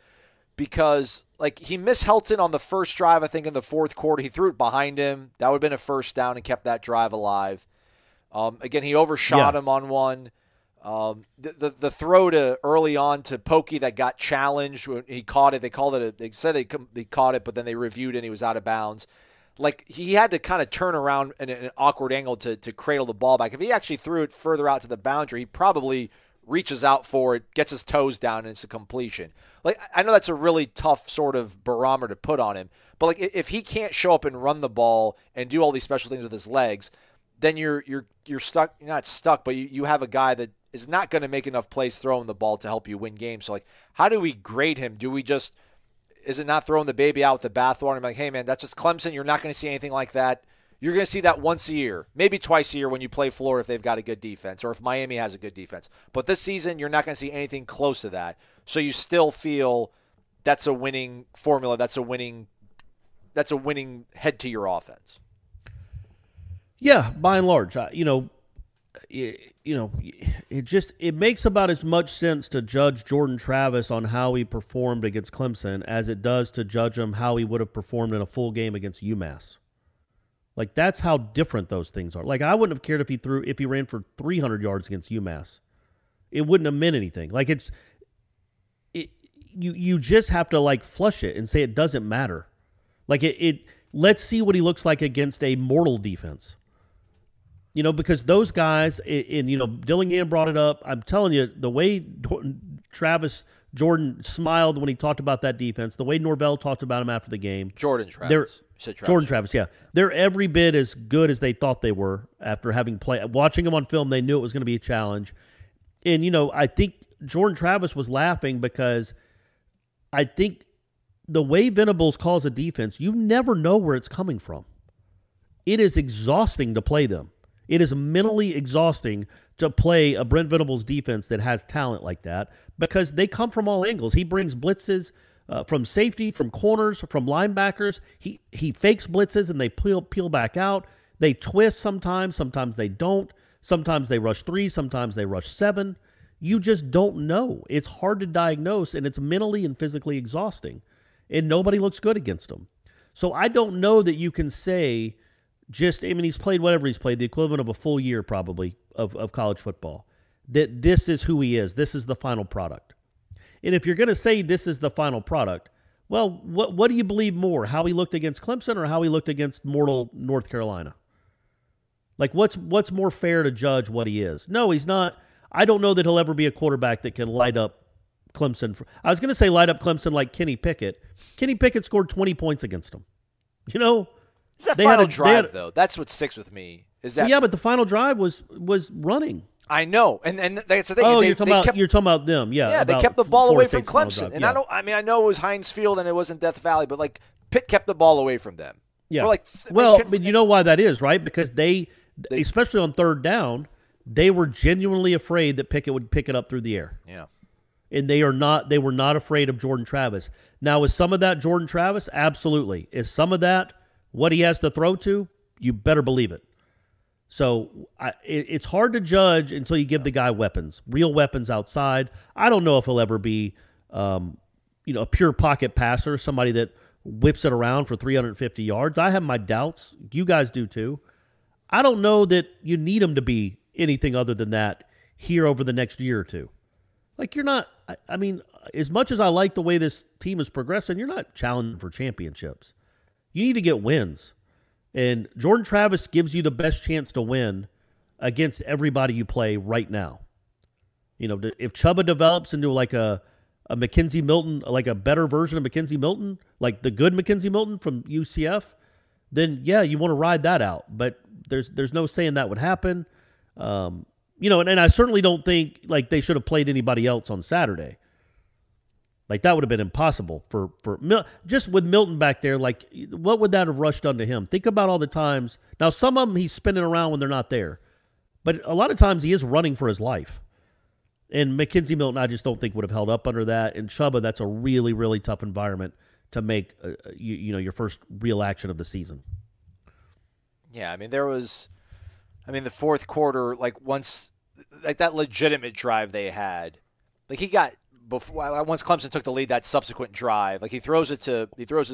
Because like he missed Helton on the first drive, I think in the fourth quarter. He threw it behind him. That would have been a first down and kept that drive alive. Again, he overshot him on one. The throw to early on to Pokey that got challenged when he caught it. They said they caught it, but then they reviewed it and he was out of bounds. Like he had to kind of turn around in an awkward angle to cradle the ball back. If he actually threw it further out to the boundary, he probably reaches out for it, gets his toes down, and it's a completion. Like I know that's a really tough sort of barometer to put on him, but like if he can't show up and run the ball and do all these special things with his legs, then you're stuck. You're not stuck, but you have a guy that is not going to make enough plays throwing the ball to help you win games. So like, how do we grade him? Is it not throwing the baby out with the bathwater? I'm like, hey man, that's just Clemson. You're not going to see anything like that. You're going to see that once a year, maybe twice a year when you play Florida if they've got a good defense or if Miami has a good defense. But this season, you're not going to see anything close to that. So you still feel that's a winning formula. That's a winning head to your offense. Yeah, by and large, it makes about as much sense to judge Jordan Travis on how he performed against Clemson as it does to judge him how he would have performed in a full game against UMass. Like that's how different those things are. Like I wouldn't have cared if he ran for 300 yards against UMass. It wouldn't have meant anything. Like you just have to like flush it and say it doesn't matter. Like let's see what he looks like against a mortal defense. Because those guys, Dillingham brought it up. I'm telling you, the way Jordan smiled when he talked about that defense, the way Norvell talked about him after the game. Jordan Travis. Jordan Travis, yeah. They're every bit as good as they thought they were after having played. Watching them on film, they knew it was going to be a challenge. And, I think Jordan Travis was laughing because I think the way Venables calls a defense, you never know where it's coming from. It is exhausting to play them. It is mentally exhausting to play a Brent Venables defense that has talent like that because they come from all angles. He brings blitzes from safety, from corners, from linebackers. He fakes blitzes and they peel back out. They twist sometimes they don't. Sometimes they rush 3, sometimes they rush 7. You just don't know. It's hard to diagnose, and it's mentally and physically exhausting. And nobody looks good against him. So I don't know that you can say he's played whatever he's played, the equivalent of a full year probably of college football, that this is who he is. This is the final product. And if you're going to say this is the final product, well, what do you believe more, how he looked against Clemson or how he looked against mortal North Carolina? Like, what's more fair to judge what he is? No, he's not. I don't know that he'll ever be a quarterback that can light up Clemson. I was going to say light up Clemson like Kenny Pickett. Kenny Pickett scored 20 points against him. It's that final drive, though. That's what sticks with me. Yeah, but the final drive was running. I know, and that's the thing. Oh, you're talking about them, yeah. Yeah, they kept the ball away from Clemson, and yeah. I know it was Heinz Field and it wasn't Death Valley, but like Pitt kept the ball away from them. Yeah. But you know why that is, right? Because they especially on third down, they were genuinely afraid that Pickett would pick it up through the air. Yeah. And they were not afraid of Jordan Travis. Now, is some of that Jordan Travis? Absolutely. Is some of that what he has to throw to? You better believe it. So it's hard to judge until you give the guy weapons, real weapons outside. I don't know if he'll ever be, a pure pocket passer, somebody that whips it around for 350 yards. I have my doubts. You guys do too. I don't know that you need him to be anything other than that here over the next year or two. Like you're not. I mean, as much as I like the way this team is progressing, you're not challenging for championships. You need to get wins. And Jordan Travis gives you the best chance to win against everybody you play right now. If Chuba develops into like a Mackenzie Milton, like a better version of Mackenzie Milton, like the good Mackenzie Milton from UCF, then yeah, you want to ride that out. But there's no saying that would happen. And I certainly don't think like they should have played anybody else on Saturday. Like that would have been impossible for just with Milton back there. Like what would that have rushed done to him? Think about all the times. Now some of them he's spinning around when they're not there, but a lot of times he is running for his life. And Mackenzie Milton, I just don't think would have held up under that. And Chuba, that's a really, really tough environment to make your first real action of the season. Yeah, I mean, the fourth quarter, once that legitimate drive they had, he got once Clemson took the lead, that subsequent drive, he throws it to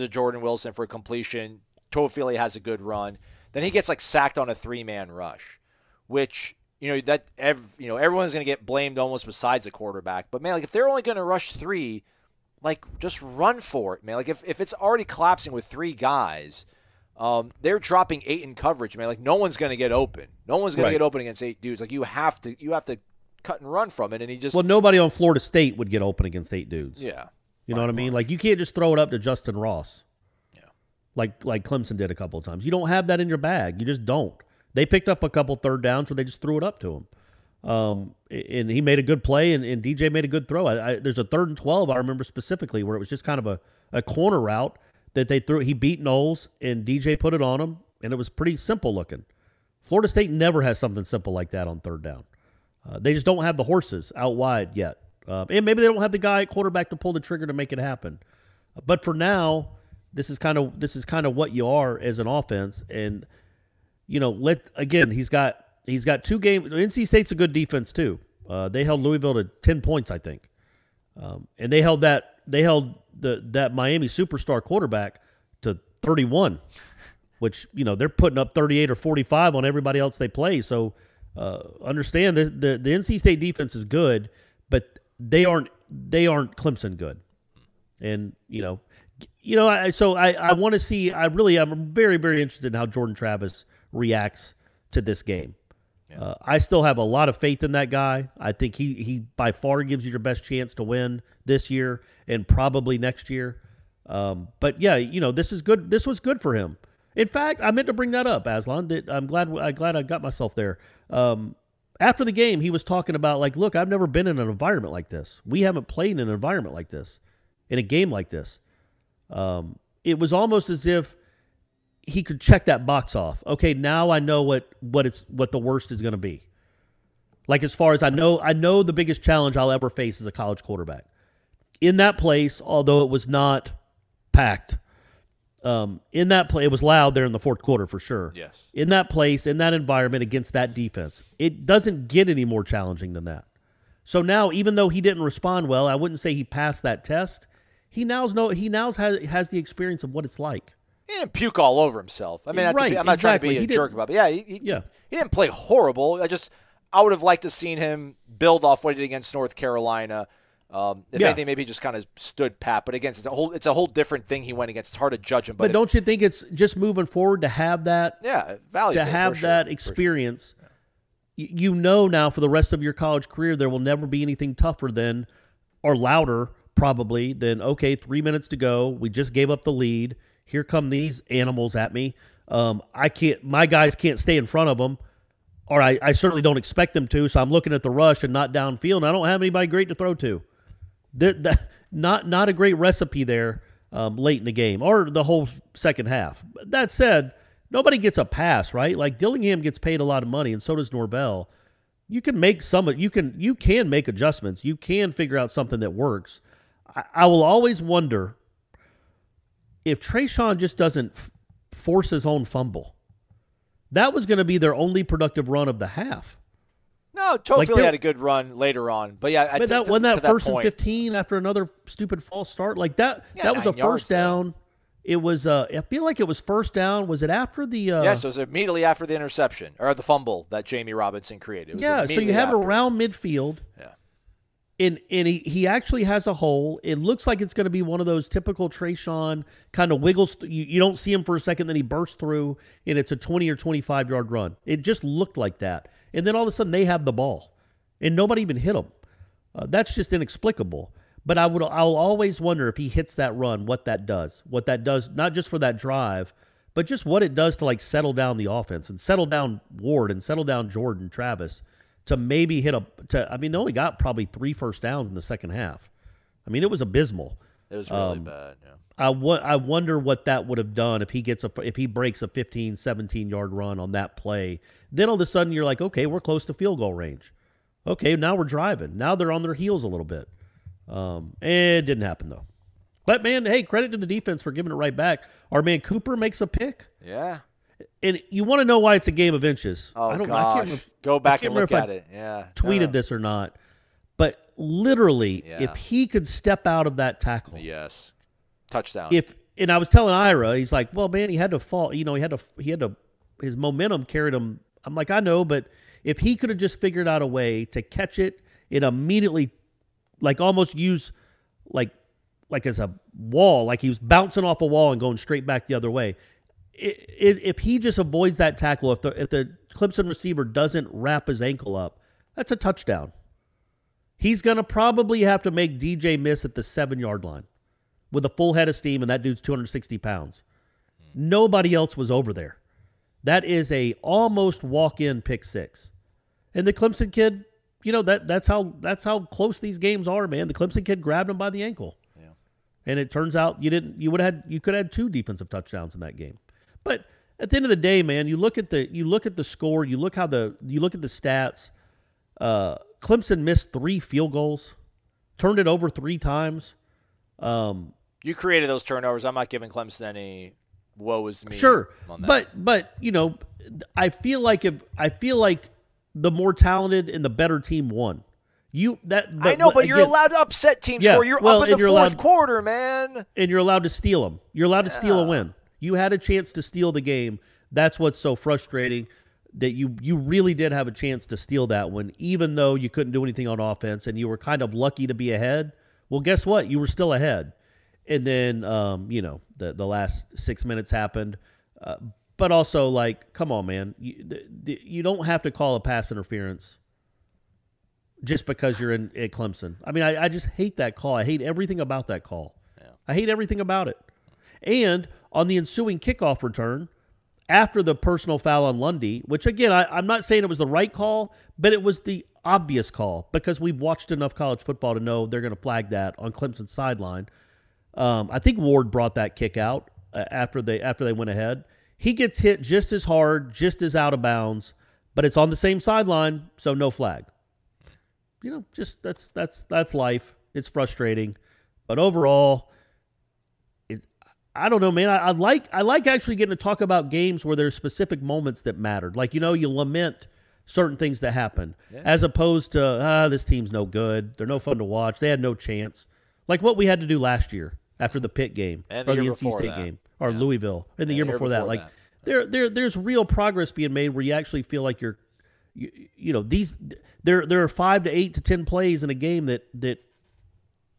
Jordan Wilson for a completion. Toafili has a good run. Then he gets sacked on a 3-man rush, which everyone's going to get blamed almost besides the quarterback. But man, if they're only going to rush 3, just run for it, man. If it's already collapsing with 3 guys, they're dropping 8 in coverage, man. No one's going to get open. No one's going to get open against 8 dudes. You have to cut and run from it. And he just nobody on Florida State would get open against 8 dudes. Yeah, you know what I mean. You can't just throw it up to Justin Ross. Yeah, like Clemson did a couple of times. You don't have that in your bag. You just don't. They picked up a couple third downs, so they just threw it up to him. And he made a good play, and DJ made a good throw. There's a 3rd and 12 I remember specifically where it was just kind of a corner route that they threw. He beat Knowles, and DJ put it on him, and it was pretty simple looking. Florida State never has something simple like that on 3rd down. They just don't have the horses out wide yet. And maybe they don't have the guy at quarterback to pull the trigger to make it happen. But for now, this is kind of what you are as an offense. And he's got 2 games. NC State's a good defense too. They held Louisville to 10 points, I think. And they held that Miami superstar quarterback to 31, which they're putting up 38 or 45 on everybody else they play. So understand that the NC State defense is good, but they aren't Clemson good. And I want to see. I'm very, very interested in how Jordan Travis reacts to this game. Yeah. I still have a lot of faith in that guy. I think he by far gives you your best chance to win this year and probably next year. But yeah, this is good. This was good for him. In fact, I meant to bring that up, Aslan. I'm glad I got myself there. After the game, he was talking about look, I've never been in an environment like this. We haven't played in an environment like this, in a game like this. It was almost as if he could check that box off. Okay, now I know what the worst is going to be. As far as I know the biggest challenge I'll ever face as a college quarterback. In that place, although it was not packed, in that play, it was loud there in the fourth quarter for sure. Yes. In that place, in that environment, against that defense, it doesn't get any more challenging than that. So now, even though he didn't respond well, I wouldn't say he passed that test. He now has the experience of what it's like. He didn't puke all over himself. I mean, I'm not trying to be a jerk about it. But yeah, he didn't play horrible. I would have liked to seen him build off what he did against North Carolina. If anything, maybe he just kind of stood pat. But again, it's a whole different thing he went against. It's hard to judge him. But don't you think it's just moving forward to have that? Yeah, valuable, to have that experience. Sure. Now for the rest of your college career, there will never be anything tougher than, or louder probably than, okay, 3 minutes to go. We just gave up the lead. Here come these animals at me. My guys can't stay in front of them, or I certainly don't expect them to. So I'm looking at the rush and not downfield. And I don't have anybody great to throw to. Not a great recipe there late in the game or the whole second half. That said, nobody gets a pass, right? Dillingham gets paid a lot of money, and so does Norvell. You can make you can make adjustments. You can figure out something that works. I will always wonder if Trayshawn just doesn't force his own fumble. That was going to be their only productive run of the half. No, Toafili had a good run later on. But yeah, wasn't that first and 15 after another stupid false start? That was a first down. It was I feel like it was first down. Was it after the Yes, it was immediately after the interception or the fumble that Jamie Robinson created. So you have it around midfield. Yeah. And he actually has a hole. It looks like it's going to be one of those typical Trayshawn kind of wiggles. You don't see him for a second, then he bursts through, and it's a 20 or 25-yard run. It just looked like that. And then all of a sudden they have the ball, and nobody even hit him. That's just inexplicable. But I'll always wonder if he hits that run, what that does. What that does, not just for that drive, but just what it does to settle down the offense and settle down Ward and settle down Jordan Travis. To maybe they only got probably 3 first downs in the second half. I mean, it was abysmal. It was really bad, yeah. I wonder what that would have done if he breaks a 15, 17-yard run on that play. Then all of a sudden you're like, okay, we're close to field goal range. Okay, now we're driving. Now they're on their heels a little bit. It didn't happen, though. But, man, hey, credit to the defense for giving it right back. Our man Cooper makes a pick. Yeah. And you want to know why it's a game of inches. Oh, I don't, gosh. I can't remember, Go back I can't and look remember at it. Yeah. tweeted this or not. But literally, Yeah. if he could step out of that tackle. Yes. Touchdown. And I was telling Ira, he's like, well, man, he had to fall. You know, his momentum carried him. I'm like, I know, but if he could have just figured out a way to catch it and immediately, like almost use like as a wall, like he was bouncing off a wall and going straight back the other way. If he just avoids that tackle, if the Clemson receiver doesn't wrap his ankle up, that's a touchdown. He's going to probably have to make DJ miss at the 7-yard line with a full head of steam, and that dude's 260 pounds. Nobody else was over there. That is a almost walk-in pick six. And the Clemson kid, you know, that's how close these games are, man. The Clemson kid grabbed him by the ankle. Yeah. And it turns out you could have had 2 defensive touchdowns in that game. But at the end of the day, man, you look at the score, you look at the stats. Clemson missed 3 field goals, turned it over 3 times. You created those turnovers. I'm not giving Clemson any woe is me. Sure, on that. but you know, I feel like the more talented and the better team won. But you're allowed to upset teams. Yeah, You're up in the fourth quarter, man. And you're allowed to steal them. You're allowed to steal a win. You had a chance to steal the game. That's what's so frustrating, that you really did have a chance to steal that one, even though you couldn't do anything on offense and you were kind of lucky to be ahead. Well, guess what? You were still ahead. And then, the last 6 minutes happened. But also, like, come on, man. You don't have to call a pass interference just because you're at Clemson. I mean, I just hate that call. I hate everything about that call. Yeah. I hate everything about it. And on the ensuing kickoff return, after the personal foul on Lundy, which, again, I'm not saying it was the right call, but it was the obvious call because we've watched enough college football to know they're going to flag that on Clemson's sideline. I think Ward brought that kick out after they went ahead. He gets hit just as hard, just as out of bounds, but it's on the same sideline, so no flag. You know, just that's life. It's frustrating, but overall, I don't know, man. I like actually getting to talk about games where there's specific moments that mattered. Like, you know, you lament certain things that happen, as opposed to this team's no good. They're no fun to watch. They had no chance. Like what we had to do last year after the Pitt game and or the NC State game or Louisville, and the year before that. Like there's real progress being made where you actually feel like there are 5 to 8 to 10 plays in a game that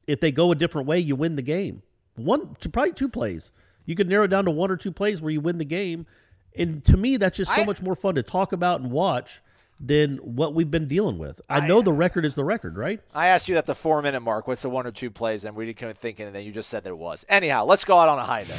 if they go a different way, you win the game. Probably 2 plays. You could narrow it down to 1 or 2 plays where you win the game. And to me, that's just so much more fun to talk about and watch than what we've been dealing with. I know the record is the record, right? I asked you at the 4-minute mark, what's the 1 or 2 plays, and we didn't think, and then you just said that it was. Anyhow, let's go out on a high note.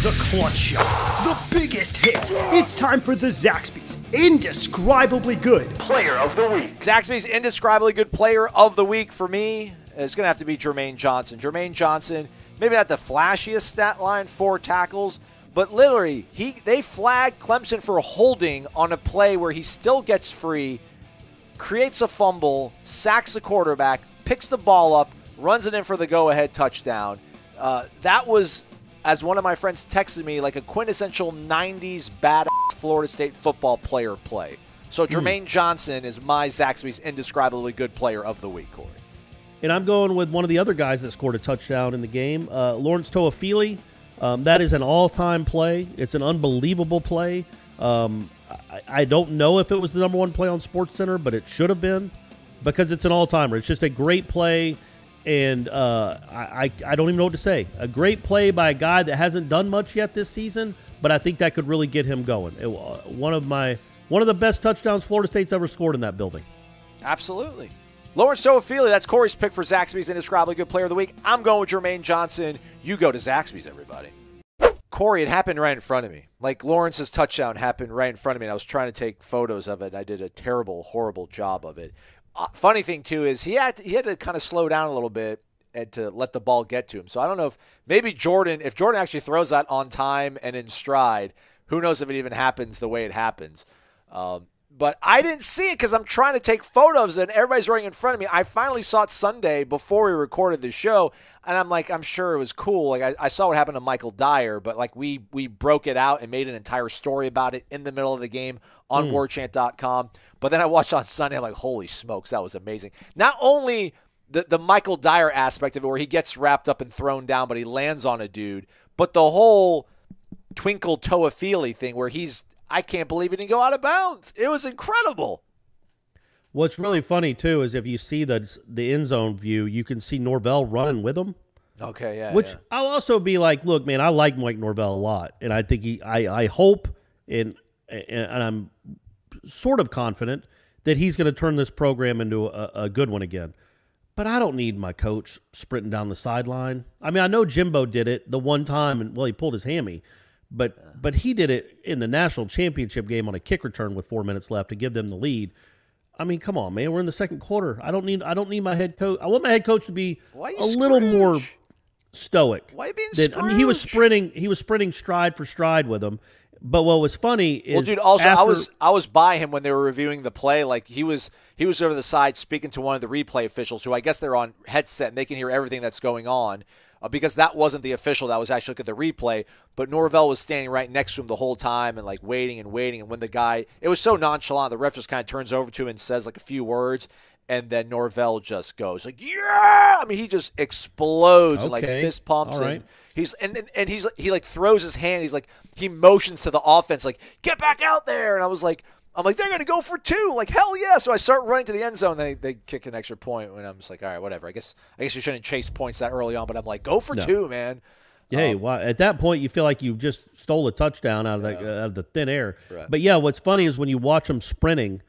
The clutch shot, the biggest hits. It's time for the Zaxby's Indescribably Good Player of the Week. Zaxby's Indescribably Good Player of the Week for me is going to have to be Jermaine Johnson. Jermaine Johnson, maybe not the flashiest stat line, 4 tackles, but literally, they flagged Clemson for holding on a play where he still gets free, creates a fumble, sacks the quarterback, picks the ball up, runs it in for the go-ahead touchdown. That was, as one of my friends texted me, like a quintessential 90s badass Florida State football player play. So Jermaine Johnson is my Zaxby's Indescribably Good Player of the Week, Corey. And I'm going with one of the other guys that scored a touchdown in the game, Lawrence Toafili. That is an all-time play. It's an unbelievable play. I don't know if it was the number 1 play on SportsCenter, but it should have been because it's an all-timer. It's just a great play, and I don't even know what to say. A great play by a guy that hasn't done much yet this season, but I think that could really get him going. One of the best touchdowns Florida State's ever scored in that building. Absolutely. Lawrence Toafili, that's Corey's pick for Zaxby's Indescribably Good Player of the Week. I'm going with Jermaine Johnson. You go to Zaxby's, everybody. Corey, it happened right in front of me. Like, Lawrence's touchdown happened right in front of me, and I was trying to take photos of it, and I did a terrible, horrible job of it. Funny thing, too, is he had to kind of slow down a little bit and to let the ball get to him. So I don't know if maybe Jordan actually throws that on time and in stride, who knows if it even happens the way it happens. But I didn't see it because I'm trying to take photos and everybody's running in front of me. I finally saw it Sunday before we recorded the show, and I'm like, I'm sure it was cool. Like I saw what happened to Michael Dyer, but like we broke it out and made an entire story about it in the middle of the game on warchant.com. But then I watched on Sunday, I'm like, holy smokes, that was amazing. Not only the Michael Dyer aspect of it where he gets wrapped up and thrown down, but he lands on a dude, but the whole Twinkle Toafili thing where I can't believe he didn't go out of bounds. It was incredible. What's really funny, too, is if you see the end zone view, you can see Norvell running with him. Okay, yeah. Which I'll also be like, look, man, I like Mike Norvell a lot. And I think I hope and I'm sort of confident that he's going to turn this program into a good one again. But I don't need my coach sprinting down the sideline. I mean, I know Jimbo did it the one time, and he pulled his hammy. But he did it in the national championship game on a kick return with 4 minutes left to give them the lead. I mean, come on, man. We're in the second quarter. I don't need my head coach. I want my head coach to be a little more stoic. Why are you being Scrooge? I mean, he was sprinting stride for stride with him. But what was funny is, well, dude. Also, I was by him when they were reviewing the play. Like he was over the side speaking to one of the replay officials, who I guess they're on headset and they can hear everything that's going on. Because that wasn't the official that was actually looking at the replay, but Norvell was standing right next to him the whole time and like waiting. And when the guy, it was so nonchalant, the ref just kind of turns over to him and says like a few words, and then Norvell just goes like, yeah! I mean, he just explodes and like fist pumps. All right. And he like throws his hand. He motions to the offense like, get back out there. And I'm like, they're going to go for two. Like, hell yeah. So I start running to the end zone. They kick an extra point. And I'm just like, all right, whatever. I guess you shouldn't chase points that early on. But I'm like, go for two, man. Yeah, at that point, you feel like you just stole a touchdown out of the thin air. Right. But, yeah, what's funny is when you watch him sprinting,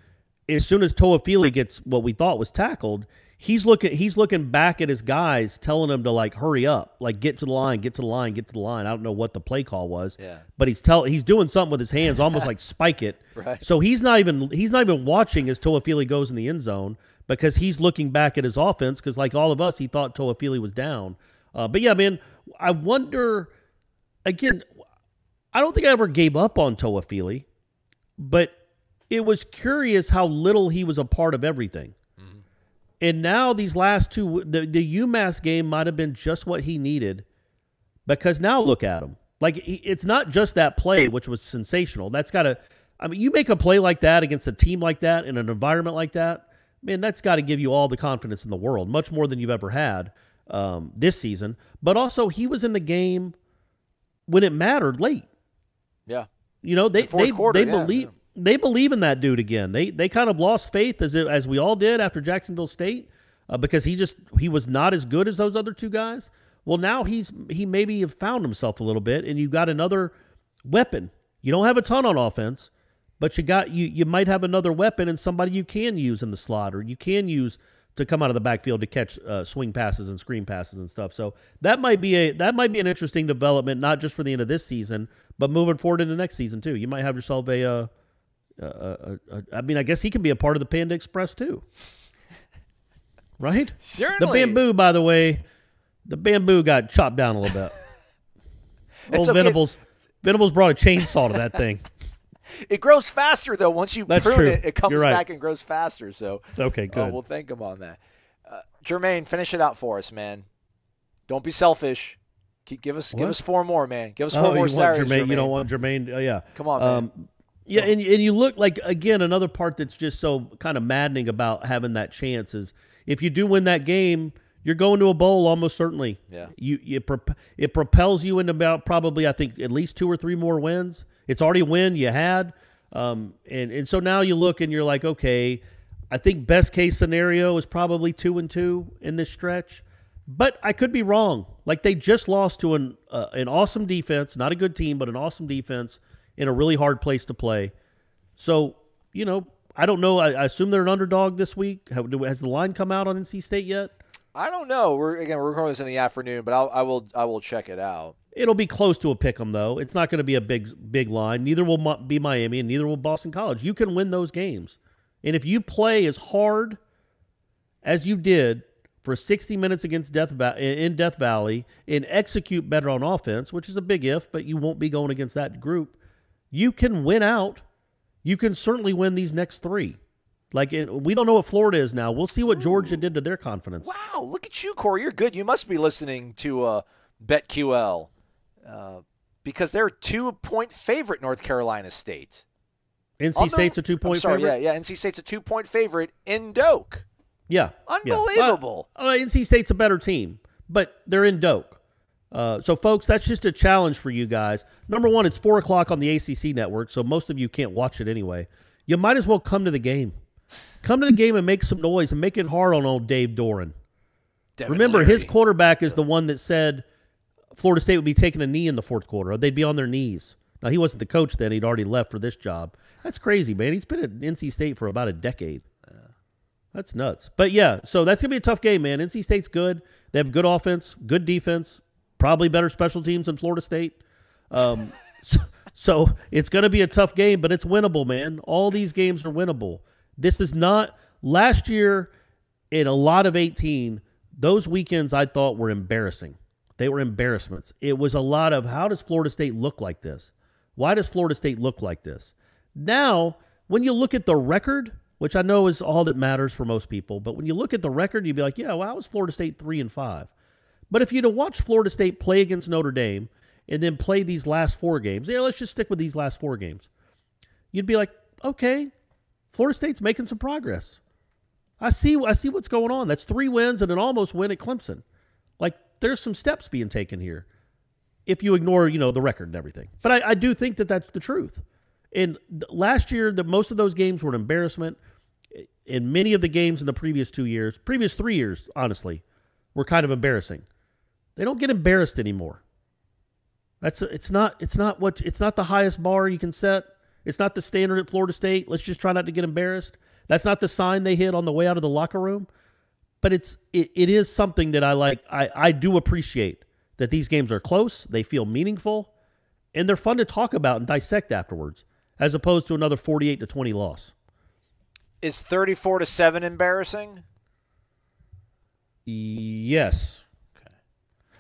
as soon as Toafili gets what we thought was tackled, he's looking back at his guys, telling them to, like, hurry up, like, get to the line, get to the line, get to the line. I don't know what the play call was, but he's doing something with his hands, almost like spike it. Right. So he's not even watching as Toafili goes in the end zone because he's looking back at his offense because, like all of us, he thought Toafili was down. But, yeah, man, I wonder, again, I don't think I ever gave up on Toafili, but it was curious how little he was a part of everything. And now these last two, the UMass game might have been just what he needed because now look at him. Like, it's not just that play, which was sensational. That's got to – I mean, you make a play like that against a team like that in an environment like that, man, that's got to give you all the confidence in the world, much more than you've ever had this season. But also he was in the game when it mattered late. Yeah. You know, they believe. Yeah. They believe in that dude again. They kind of lost faith as we all did after Jacksonville State because he was not as good as those other two guys. Well, now he maybe have found himself a little bit, and you got another weapon. You don't have a ton on offense, but you might have another weapon and somebody you can use in the slot or you can use to come out of the backfield to catch swing passes and screen passes and stuff. So that might be an interesting development, not just for the end of this season, but moving forward into next season too. You might have yourself I mean, I guess he can be a part of the Panda Express too, right? Certainly. The bamboo, by the way, got chopped down a little bit. Old okay. Venables brought a chainsaw to that thing. It grows faster though. Once you prune it, it comes right. back and grows faster. So okay, good. We'll thank him on that. Jermaine, finish it out for us, man. Don't be selfish. Give us 4 more, man. Give us 4 more Saturdays. Jermaine. You don't want Jermaine? Yeah. Come on, man. Yeah, and you look like, again, another part that's just so kind of maddening about having that chance is if you do win that game, you're going to a bowl almost certainly. Yeah. It propels you into about probably, I think, at least 2 or 3 more wins. It's already a win you had. And so now you look and you're like, okay, I think best case scenario is probably 2-2 in this stretch. But I could be wrong. Like they just lost to an awesome defense, not a good team, but an awesome defense in a really hard place to play. So, you know, I don't know. I assume they're an underdog this week. Has the line come out on NC State yet? I don't know. We're recording this in the afternoon, but I will check it out. It'll be close to a pick 'em though. It's not going to be a big line. Neither will be Miami, and neither will Boston College. You can win those games, and if you play as hard as you did for 60 minutes against Death Valley and execute better on offense, which is a big if, but you won't be going against that group. You can win out you can certainly win these next 3. We don't know what Florida is now. We'll see what Georgia did to their confidence. Wow, look at you, Corey. You're good. You must be listening to BetQL because they're a 2-point favorite, North Carolina State. NC State's a 2-point favorite? Yeah. NC State's a 2-point favorite in Doak. Yeah. Unbelievable. Yeah. NC State's a better team, but they're in Doak. So, folks, that's just a challenge for you guys. Number one, it's 4 o'clock on the ACC network, so most of you can't watch it anyway. You might as well come to the game. Come to the game and make some noise and make it hard on old Dave Doran. Remember, his quarterback is the one that said Florida State would be taking a knee in the fourth quarter. They'd be on their knees. Now, he wasn't the coach then. He'd already left for this job. That's crazy, man. He's been at NC State for about a decade. That's nuts. But, yeah, so that's going to be a tough game, man. NC State's good. They have good offense, good defense, probably better special teams than Florida State. So it's going to be a tough game, but it's winnable, man. All these games are winnable. This is not – last year in a lot of 18, those weekends I thought were embarrassing. They were embarrassments. It was a lot of how does Florida State look like this? Why does Florida State look like this? Now, when you look at the record, which I know is all that matters for most people, but when you look at the record, you'd be like, yeah, well, how was Florida State 3-5? But if you'd have watched Florida State play against Notre Dame and then play these last 4 games, yeah, let's just stick with these last 4 games, you'd be like, okay, Florida State's making some progress. I see what's going on. That's 3 wins and an almost win at Clemson. Like, there's some steps being taken here if you ignore, the record and everything. But I do think that that's the truth. And last year, most of those games were an embarrassment. And many of the games in the previous 3 years, honestly, were kind of embarrassing. They don't get embarrassed anymore. It's not the highest bar you can set. It's not the standard at Florida State. Let's just try not to get embarrassed. That's not the sign they hit on the way out of the locker room. But it is something that I like. I do appreciate that these games are close. They feel meaningful, and they're fun to talk about and dissect afterwards, as opposed to another 48-20 loss. Is 34-7 embarrassing? Yes. Okay.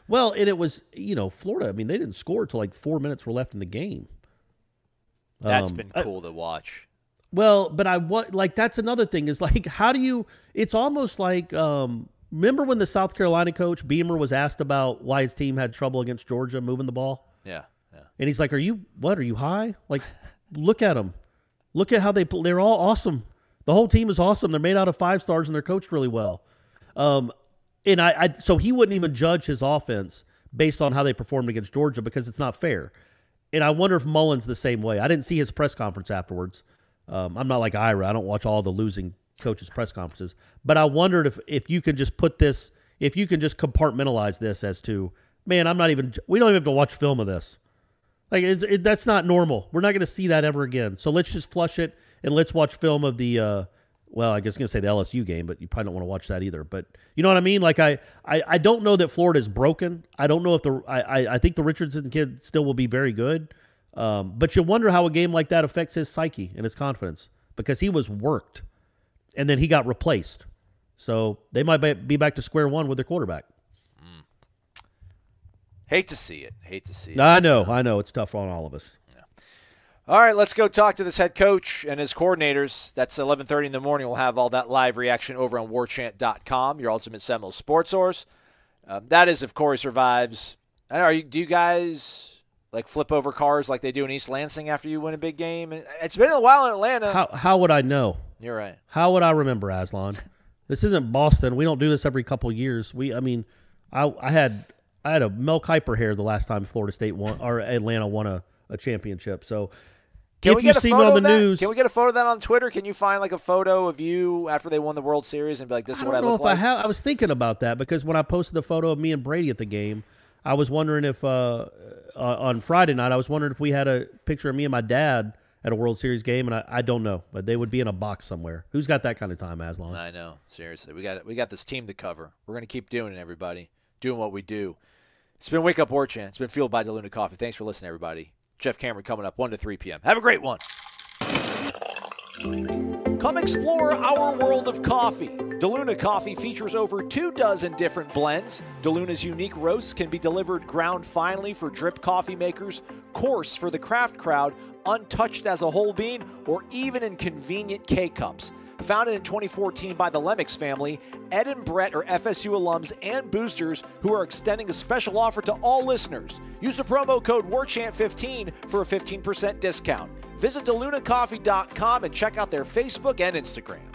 Well, and it was, Florida. I mean, they didn't score until like 4 minutes were left in the game. That's been cool to watch. Well, but that's another thing is like, how do you, it's almost like, remember when the South Carolina coach, Beamer, was asked about why his team had trouble against Georgia moving the ball? Yeah. And he's like, are you high? Like, look at them. Look at how they're all awesome. The whole team is awesome. They're made out of 5 stars and they're coached really well. And so he wouldn't even judge his offense based on how they performed against Georgia because it's not fair. And I wonder if Mullen's the same way. I didn't see his press conference afterwards. I'm not like Ira. I don't watch all the losing coaches' press conferences. But I wondered if you could just if you can just compartmentalize this as to, man, we don't even have to watch film of this. Like, that's not normal. We're not going to see that ever again. So let's just flush it and let's watch film of the, I guess I'm going to say the LSU game, but you probably don't want to watch that either. But you know what I mean? Like, I don't know that Florida is broken. I don't know if I think the Richardson kid still will be very good. But you wonder how a game like that affects his psyche and his confidence because he was worked and then he got replaced. So they might be back to square one with their quarterback. Hate to see it. I know. It's tough on all of us. Yeah. All right, let's go talk to this head coach and his coordinators. That's 11:30 in the morning. We'll have all that live reaction over on warchant.com, your ultimate Seminole sports source. That is, if Corey survives. Do you guys like flip over cars like they do in East Lansing after you win a big game? It's been a while in Atlanta. How would I know? You're right. How would I remember, Aslan? This isn't Boston. We don't do this every couple years. I had a Mel Kiper hair the last time Florida State won or Atlanta won a championship. So Can we get a photo of that? Can we get a photo of that on Twitter? Can you find like a photo of you after they won the World Series and be like, this is what I look like? I was thinking about that because when I posted the photo of me and Brady at the game, I was wondering if on Friday night, I was wondering if we had a picture of me and my dad at a World Series game, and I don't know, but they would be in a box somewhere. Who's got that kind of time, Aslan? I know. Seriously. We got this team to cover. We're going to keep doing it, everybody. Doing what we do. It's been Wake Up Warchant. It's been fueled by DeLuna Coffee. Thanks for listening, everybody. Jeff Cameron coming up 1 to 3 p.m. Have a great one. Come explore our world of coffee. DeLuna Coffee features over 24 different blends. DeLuna's unique roasts can be delivered ground finely for drip coffee makers, coarse for the craft crowd, untouched as a whole bean, or even in convenient K-Cups. Founded in 2014 by the Lemmix family, Ed and Brett are FSU alums and boosters who are extending a special offer to all listeners. Use the promo code WARCHANT15 for a 15% discount. Visit DeLunaCoffee.com and check out their Facebook and Instagram.